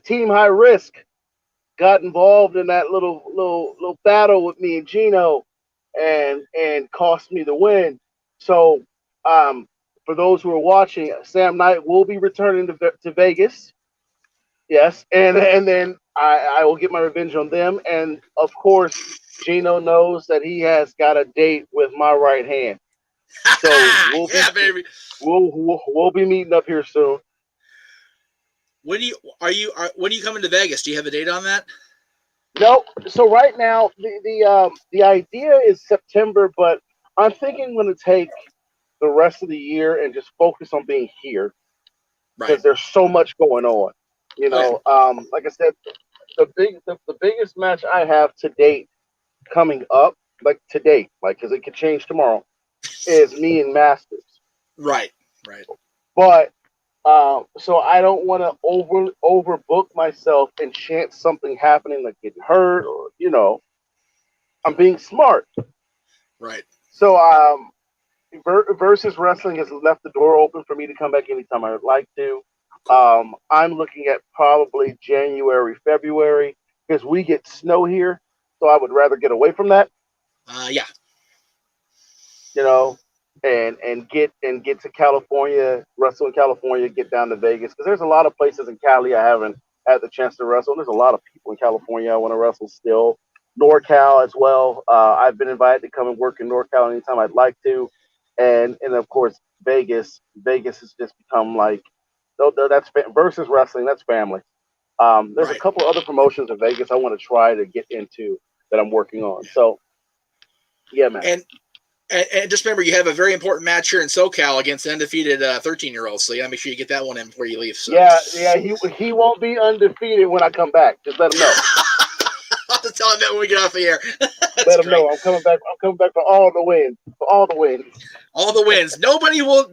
Team High Risk got involved in that little battle with me and Gino, and cost me the win. So for those who are watching, Sam Knight will be returning to Vegas. Yes, and then I will get my revenge on them. And of course, Gino knows that he has got a date with my right hand. So baby. We'll be meeting up here soon. When are you coming to Vegas? Do you have a date on that? No. So right now the idea is September, but I'm thinking I'm going to take the rest of the year and just focus on being here because there's so much going on. Like I said, the biggest match I have to date coming up, because it could change tomorrow, is me and Masters. Right. But so I don't want to overbook myself and chance something happening, like getting hurt or I'm being smart. Right. So Versus Wrestling has left the door open for me to come back anytime I would like to. I'm looking at probably January, February, because we get snow here, so I would rather get away from that. Yeah. And get to California, wrestle in California, get down to Vegas, because there's a lot of places in Cali I haven't had the chance to wrestle. There's a lot of people in California I want to wrestle still. NorCal as well. I've been invited to come and work in NorCal anytime I'd like to. And of course, Vegas has just become like, that's Versus Wrestling. That's family. There's a couple other promotions in Vegas I want to try to get into that I'm working on. So, yeah, man. And just remember, you have a very important match here in SoCal against an undefeated 13-year-old. So you got to make sure you get that one in before you leave. So. Yeah, he won't be undefeated when I come back. Just let him know. I'll have to tell him that when we get off the air. Let him know I'm coming back. I'm coming back for all the wins. All the wins. Nobody will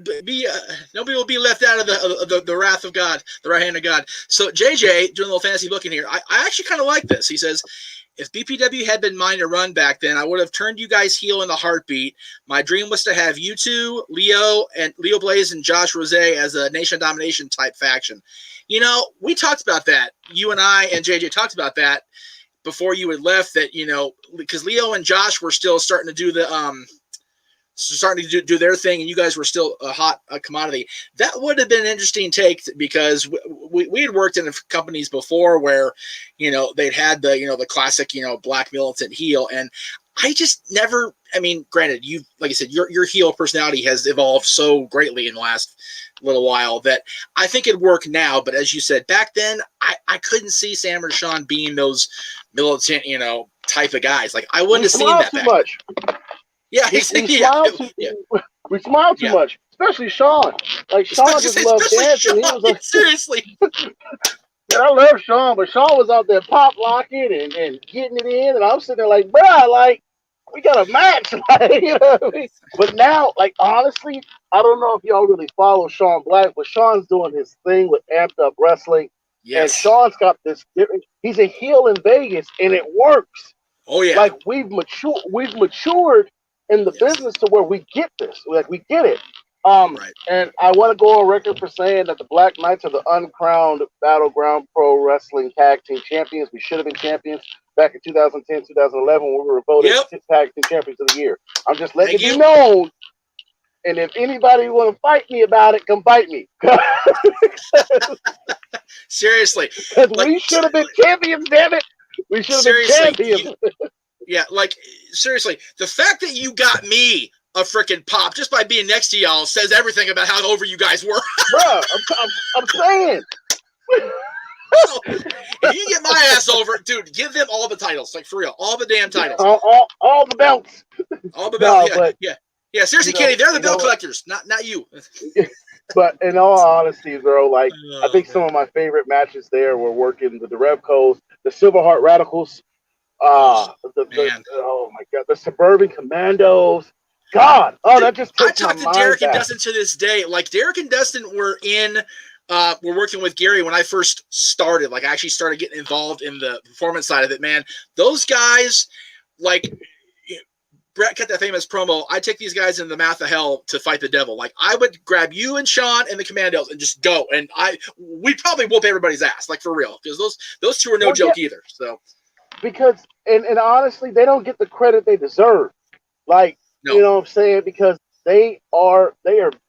be left out of the wrath of God, the right hand of God. So JJ doing a little fantasy booking here. I actually kind of like this. He says, if BPW had been mine to run back then, I would have turned you guys heel in a heartbeat. My dream was to have you two, Leo Blaze and Josh Rose as a Nation Domination type faction. You know, we talked about that. You and I and JJ talked about that before you had left, that, you know, because Leo and Josh were still starting to do do their thing, and you guys were still a hot commodity. That would have been an interesting take, because we had worked in companies before where, you know, they'd had the classic, you know, black militant heel, and I just never. I mean, granted, you, like I said, your heel personality has evolved so greatly in the last little while that I think it'd work now. But as you said, back then, I couldn't see Sam or Sean being those militant, you know, type of guys. Like, I wouldn't have seen that back much. Then. Yeah, we smile too much, especially Sean. Like, Sean just loved dancing. He was like, seriously. And I love Sean, but Sean was out there pop locking and getting it in, and I'm sitting there like, bruh, like, we got a match, like, you know what I mean? But now, like, honestly, I don't know if y'all really follow Sean Black, but Sean's doing his thing with Amped Up Wrestling. Yes. And Sean's got this different. He's a heel in Vegas, and it works. Oh yeah. Like, we've matured in the business to where we get this. Like, we get it. Right. And I want to go on record for saying that the Black Knights are the uncrowned Battleground Pro Wrestling Tag Team Champions. We should have been champions back in 2010, 2011 when we were voted Tag Team Champions of the Year. I'm just letting it be known. And if anybody want to fight me about it, come fight me. Seriously. Because we should have been champions, damn it. We should have been champions. Like, seriously, the fact that you got me a freaking pop just by being next to y'all says everything about how over you guys were. Bro, I'm saying. So, if you get my ass over, dude, give them all the titles, like, for real, all the damn titles, all the belts, all the belts. Yeah. Seriously, Kenny, they're the belt collectors, not you. But in all honesty, bro, like, I think some of my favorite matches there were working the Revcos, the Silverheart Radicals, oh my God, the Suburban Commandos. God, that just takes my mind. I talked to Derek and Dustin to this day. Like, Derek and Dustin were working with Gary when I first started. Like, I actually started getting involved in the performance side of it, man. Those guys, like, Brett cut that famous promo, I take these guys in the mouth of hell to fight the devil. Like, I would grab you and Sean and the Commandos and just go. And we'd probably whoop everybody's ass, like, for real. Because those two are no joke either. So, because, and honestly, they don't get the credit they deserve. Like, you know what I'm saying? Because they are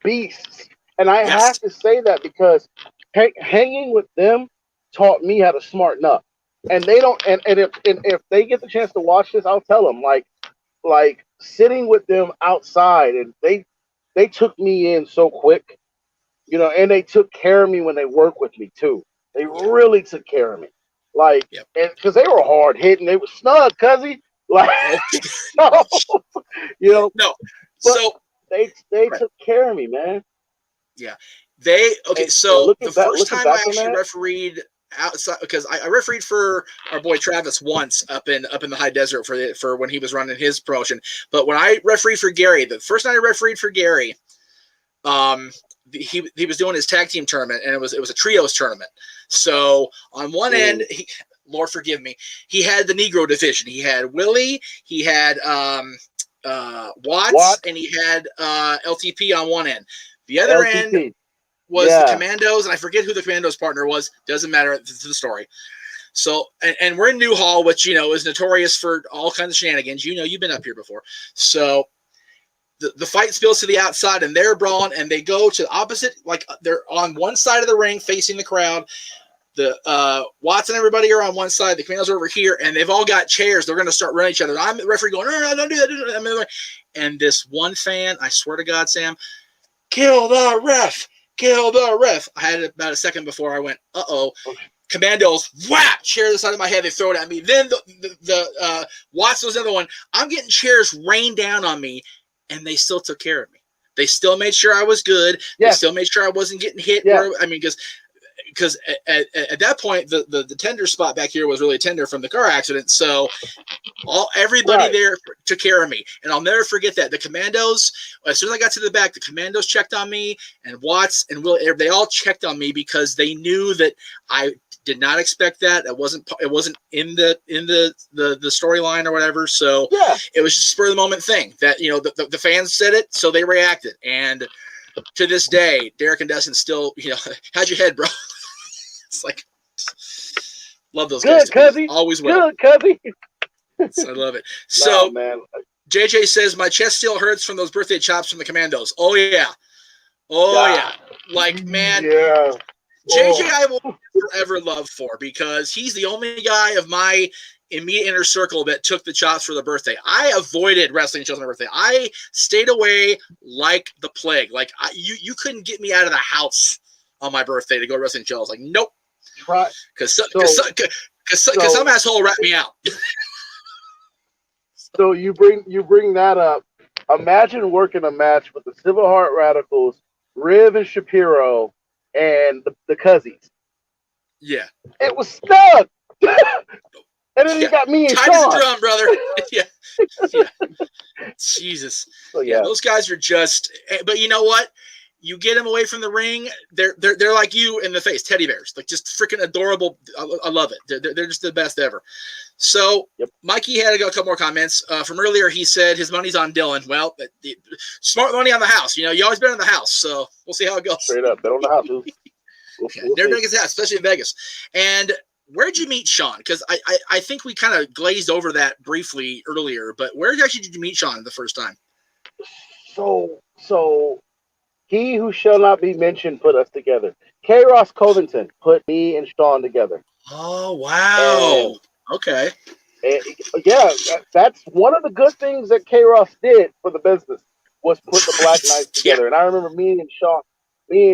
beasts. And I have to say that because hanging with them taught me how to smarten up. And they don't. And if they get the chance to watch this, I'll tell them, like sitting with them outside, and they took me in so quick, you know, and they took care of me when they worked with me too. They really took care of me, like, and because they were hard hitting, they were snug, cuzzy, like, no, you know, so they took care of me, man. Yeah, so the first time I actually refereed outside, because I refereed for our boy Travis once up in the high desert for when he was running his promotion. But when I refereed for Gary, the first night I refereed for Gary, he was doing his tag team tournament, and it was a trios tournament. So on one end, Lord forgive me, he had the Negro division. He had Willie, he had Watts, and he had LTP on one end. The other end was the Commandos, and I forget who the Commandos partner was. Doesn't matter to the story. So, and we're in Newhall, which, you know, is notorious for all kinds of shenanigans. You know, you've been up here before. So the fight spills to the outside, and they're brawling, and they go to the opposite, like, they're on one side of the ring facing the crowd. The Watts and everybody are on one side. The Commandos are over here, and they've all got chairs. They're going to start running each other. I'm the referee going, no, don't do that. And this one fan, I swear to God, Sam, kill the ref. I had it about a second before I went, uh-oh. Commandos, whap, chair to the side of my head. They throw it at me. Then the Watts was another one. I'm getting chairs rained down on me, and they still took care of me. They still made sure I was good. They still made sure I wasn't getting hit. Because at that point, the tender spot back here was really a tender from the car accident. So everybody there took care of me. And I'll never forget that. The Commandos, as soon as I got to the back, the Commandos checked on me, and Watts and Will, they all checked on me because they knew that I did not expect that. It wasn't in the storyline or whatever. So it was just a spur of the moment thing that, the fans said it, so they reacted. And to this day, Derek and Dustin still, how'd your head, bro? It's like, love those guys. Cuzzy. Always will. Good, Cuzzy. I love it. So, man. JJ says, my chest still hurts from those birthday chops from the Commandos. Oh, yeah. Like, man. Yeah. JJ I will forever love for, because he's the only guy of my immediate inner circle that took the chops for the birthday. I avoided wrestling shows on my birthday. I stayed away like the plague. Like, you couldn't get me out of the house on my birthday to go to wrestling shows. Like, nope. Right. Because some asshole ratted me out. So you bring that up. Imagine working a match with the Civil Heart Radicals, Riv and Shapiro, and the Cuzzies. Yeah. It was snug. And then you got me and Tight Sean. as a drum, brother. Yeah. Jesus. So, yeah, those guys are just. But you know what? You get them away from the ring, they're like you in the face, teddy bears, like just freaking adorable. I love it. They're just the best ever. So Mikey had a couple more comments from earlier. He said his money's on Dylan. Well, smart money on the house. You always bet on the house. So we'll see how it goes. Straight up, bet on the house. They're Vegas house, especially in Vegas. And where'd you meet Sean? Because I think we kind of glazed over that briefly earlier. But where actually did you meet Sean the first time? So. He who shall not be mentioned put us together. K. Ross Covington put me and Sean together. Oh, wow. Okay. And that's one of the good things that K. Ross did for the business, was put the Black Knights together. And I remember me and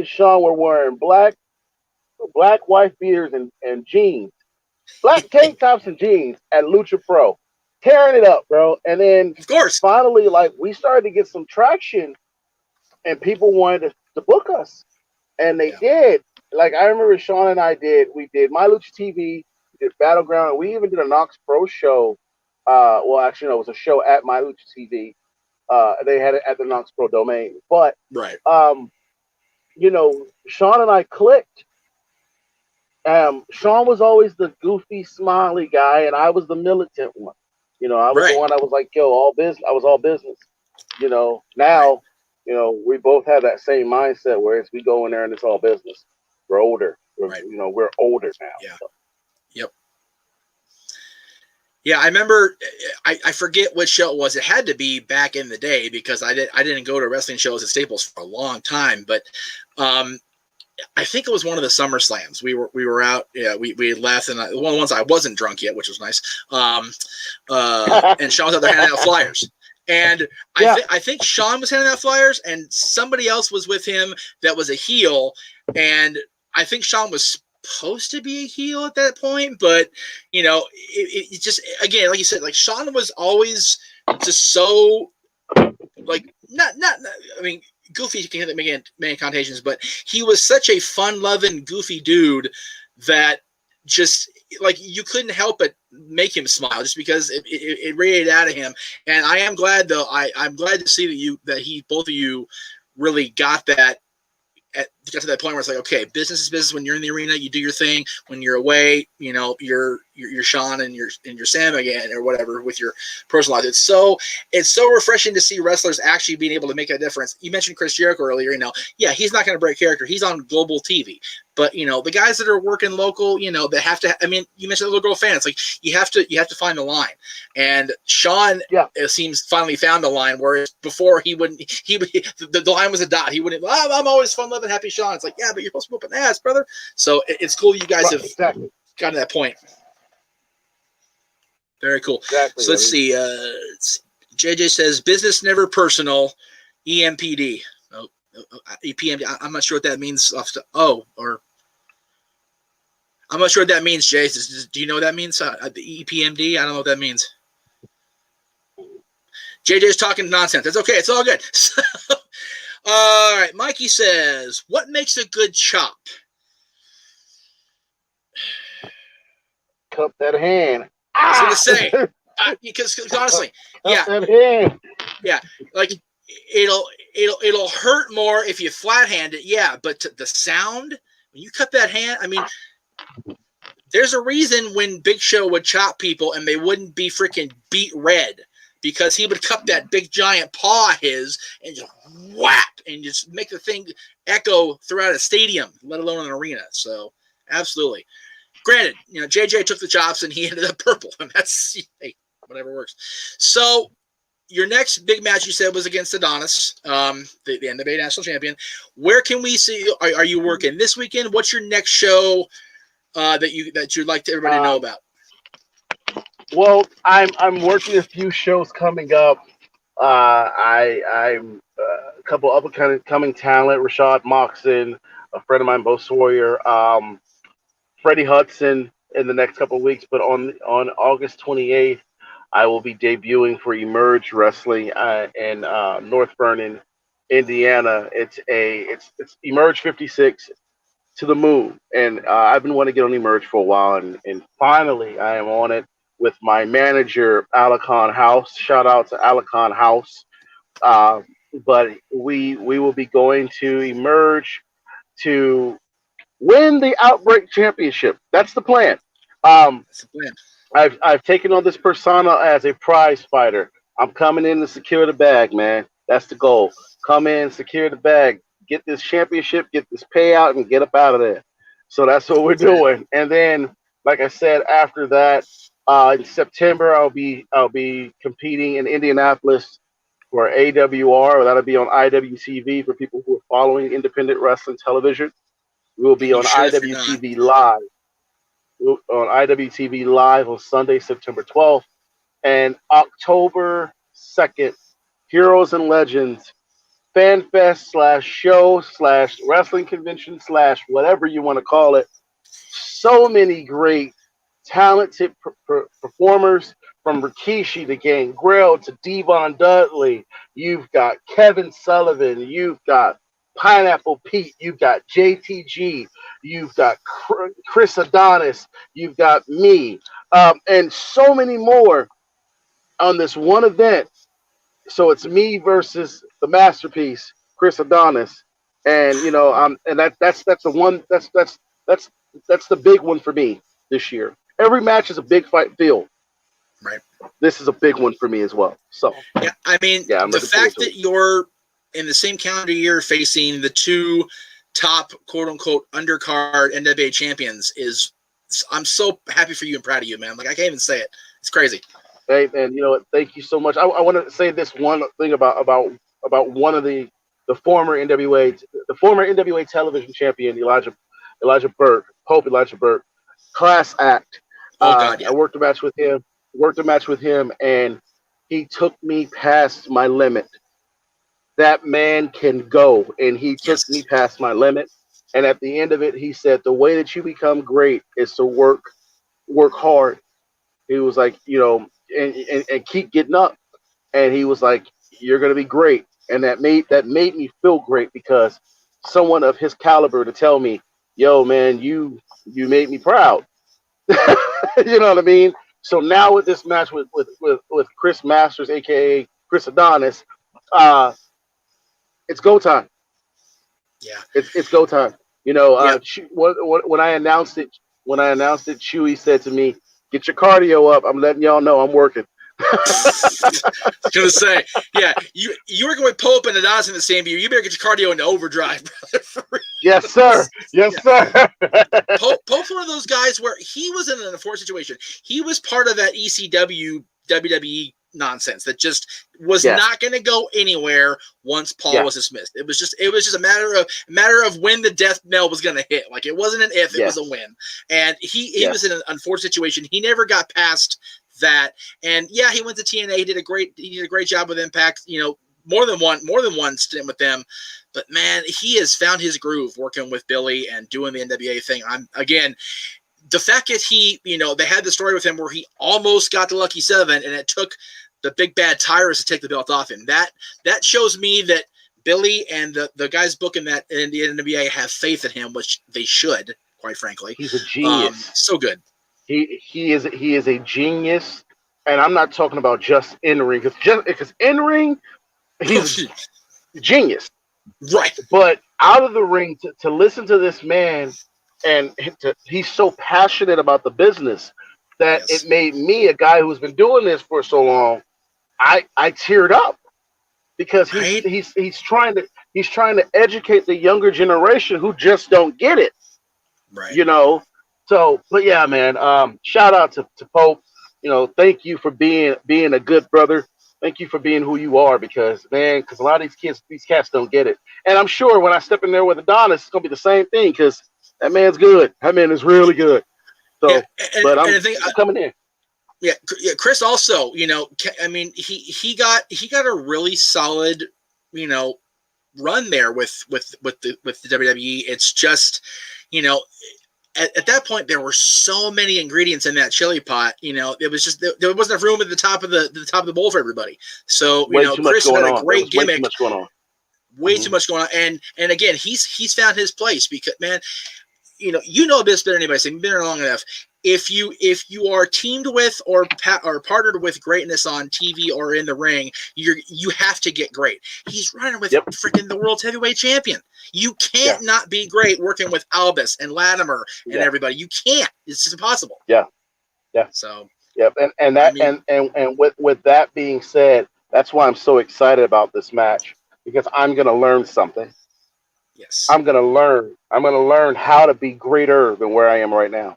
Sean were wearing black wife beaters and jeans. Black tank tops and jeans at Lucha Pro. Tearing it up, bro. And then of course, finally, we started to get some traction. And people wanted to book us, and they did. Like, I remember Sean and I we did My Lucha TV, we did Battleground, and we even did a Knox Pro show. Well, actually, no, it was a show at My Lucha TV. They had it at the Knox Pro domain. But, Sean and I clicked. Sean was always the goofy, smiley guy, and I was the militant one. I was the one I was like, yo, all business. I was all business. Now... we both have that same mindset where we go in there and it's all business. We're older. We're older now. Yeah. So. Yep. Yeah, I remember. I forget what show it was. It had to be back in the day, because I didn't go to wrestling shows at Staples for a long time. But I think it was one of the Summer Slams. We were out. Yeah, we had left, and one of the ones I wasn't drunk yet, which was nice. And Sean was out there handing out flyers. And I think Sean was handing out flyers, and somebody else was with him that was a heel. And I think Sean was supposed to be a heel at that point, but it just, again, like you said, like, Sean was always just so, like, not. I mean, goofy can hit many connotations, but he was such a fun-loving, goofy dude that just, like, you couldn't help but make him smile, just because it radiated out of him. And I am glad, though. I'm glad to see that both of you really got that. Got to that point where it's like, okay, business is business. When you're in the arena, you do your thing. When you're away, you're Sean and you're Sam again, or whatever, with your personal life. It's so refreshing to see wrestlers actually being able to make a difference. You mentioned Chris Jericho earlier. He's not going to break character. He's on global TV. But the guys that are working local, they have to. I mean, you mentioned the little girl fan. It's like you have to find the line. And Sean, it seems, finally found the line. Whereas before he wouldn't. The line was a dot. He wouldn't. I'm always fun loving, happy Sean. It's like, yeah, but you're supposed to whoop an ass, brother. So it's cool you guys have gotten to that point. Very cool. Exactly, so let's see. JJ says business never personal. EMPD. EPMD. I'm not sure what that means. I'm not sure what that means, Jay. Do you know what that means? The EPMD? I don't know what that means. JJ's talking nonsense. That's okay. It's all good. So, all right. Mikey says, what makes a good chop? Cup that hand. I was going to say, because honestly, Cup that hand. Yeah, like it'll hurt more if you flat hand it. Yeah, but the sound when you cut that hand, I mean, there's a reason when Big Show would chop people and they wouldn't be freaking beat red because he would cup that big giant paw of his and just whap and just make the thing echo throughout a stadium, let alone an arena. So absolutely. Granted, JJ took the chops and he ended up purple, and that's whatever works. So your next big match you said was against Adonis, the NWA National Champion. Where can we see? Are you working this weekend? What's your next show that you'd like everybody to know about? Well, I'm working a few shows coming up. I'm a couple up and coming talent. Rashad Moxon, a friend of mine, Bo Sawyer, Freddie Hudson in the next couple of weeks. But on August 28th, I will be debuting for Emerge Wrestling in North Vernon, Indiana. It's Emerge 56 to the moon, and I've been wanting to get on Emerge for a while, and finally I am on it with my manager Alakon House. Shout out to Alakon House. But we will be going to Emerge to win the Outbreak Championship. That's the plan. That's the plan. I've taken on this persona as a prize fighter. I'm coming in to secure the bag, man. That's the goal. Come in, secure the bag, get this championship, get this payout, and get up out of there. So that's what we're doing. And then, like I said, after that, in September, I'll be competing in Indianapolis for AWR. That'll be on IWTV for people who are following independent wrestling television. We'll be on IWTV Live. On IWTV Live on Sunday, September 12th, and October 2nd, Heroes and Legends Fan Fest /show /wrestling convention / whatever you want to call it. So many great, talented performers, from Rikishi to Gangrel to Devon Dudley. You've got Kevin Sullivan. You've got Pineapple Pete, you've got JTG, you've got Chris Adonis, you've got me, and so many more on this one event. So it's me versus the masterpiece, Chris Adonis, and that's the one that's the big one for me this year. Every match is a big fight feel. Right. This is a big one for me as well. So yeah, I mean, the fact that you're in the same calendar year facing the two top quote-unquote undercard NWA champions I'm so happy for you and proud of you, man. Like, I can't even say it. It's crazy. Hey, man, you know what? Thank you so much. I want to say this one thing about one of the former NWA television champion, Elijah Burke, Pope Elijah Burke, class act. Oh, God, yeah. I worked a match with him, and he took me past my limit. That man can go, and he took me past my limit. And at the end of it, he said, the way that you become great is to work hard. He was like, and keep getting up. And he was like, you're going to be great. And that made me feel great, because someone of his caliber to tell me, yo, man, you made me proud. You know what I mean? So now with this match with Chris Masters, aka Chris Adonis, it's go time. Yeah, it's go time. When I announced it, Chewy said to me, "Get your cardio up. I'm letting y'all know I'm working." I was gonna say, yeah, you were going with Pope and Adonis in the same year. You better get your cardio into overdrive, brother. Yes, sir. Yes, sir. Pope's one of those guys where he was in an unfortunate situation. He was part of that ECW WWE nonsense that just was not going to go anywhere once Paul was dismissed. It was just a matter of when the death knell was going to hit. Like, it wasn't an if, it was a when. And he was in an unfortunate situation. He never got past that. And yeah, he went to TNA. He did a great job with Impact. More than one stint with them. But man, he has found his groove working with Billy and doing the NWA thing. the fact that he, they had the story with him where he almost got the lucky 7, and it took the big bad Tyrus to take the belt off him. That shows me that Billy and the guys booking that in the NWA have faith in him, which they should, quite frankly. He's a genius. So good. He is a genius, and I'm not talking about just in ring, because in ring he's a genius, right? But out of the ring, to listen to this man, and he's so passionate about the business that it made me, a guy who's been doing this for so long, I teared up, because he's trying to educate the younger generation who just don't get it, right? So, but yeah, man, shout out to Pope. Thank you for being a good brother. Thank you for being who you are, because a lot of these cats don't get it. And I'm sure when I step in there with Adonis, it's gonna be the same thing, because that man's good. That man is really good. So, yeah, but I'm coming in. Yeah, Chris also, he got a really solid, run there with the WWE. It's just, at that point, there were so many ingredients in that chili pot. It was just there wasn't enough room at the top of the bowl for everybody. So Chris had a great gimmick. Way too much going on. Way too much going on. And again, he's found his place, because man, this better than anybody. So you've been there long enough. If you are teamed with or partnered with greatness on TV or in the ring, you have to get great. He's running with freaking the world's heavyweight champion. You can't not be great working with Albus and Latimer and everybody. You can't. It's just impossible. Yeah. So. Yep. And with that being said, that's why I'm so excited about this match, because I'm gonna learn something. Yes. I'm gonna learn how to be greater than where I am right now.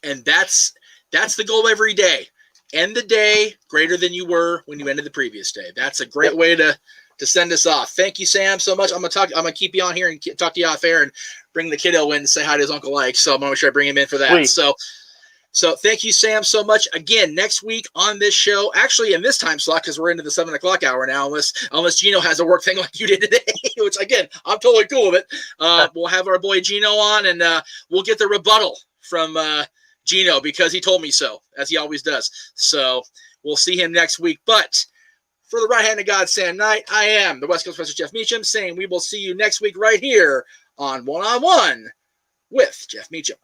And that's the goal every day. End the day greater than you were when you ended the previous day. That's a great way to send us off. Thank you, Sam, so much. I'm gonna keep you on here and talk to you off air and bring the kiddo in and say hi to his Uncle Ike. So I'm gonna make sure I bring him in for that. Sweet. So thank you, Sam, so much. Again, next week on this show, actually in this time slot, because we're into the 7 o'clock hour now, unless Gino has a work thing like you did today, which again, I'm totally cool with it. We'll have our boy Gino on, and we'll get the rebuttal from Gino, because he told me so, as he always does. So we'll see him next week. But for the right hand of God, Sam Knight, I am the West Coast Professor Jeff Meacham, saying we will see you next week right here on One-on-One with Jeff Meacham.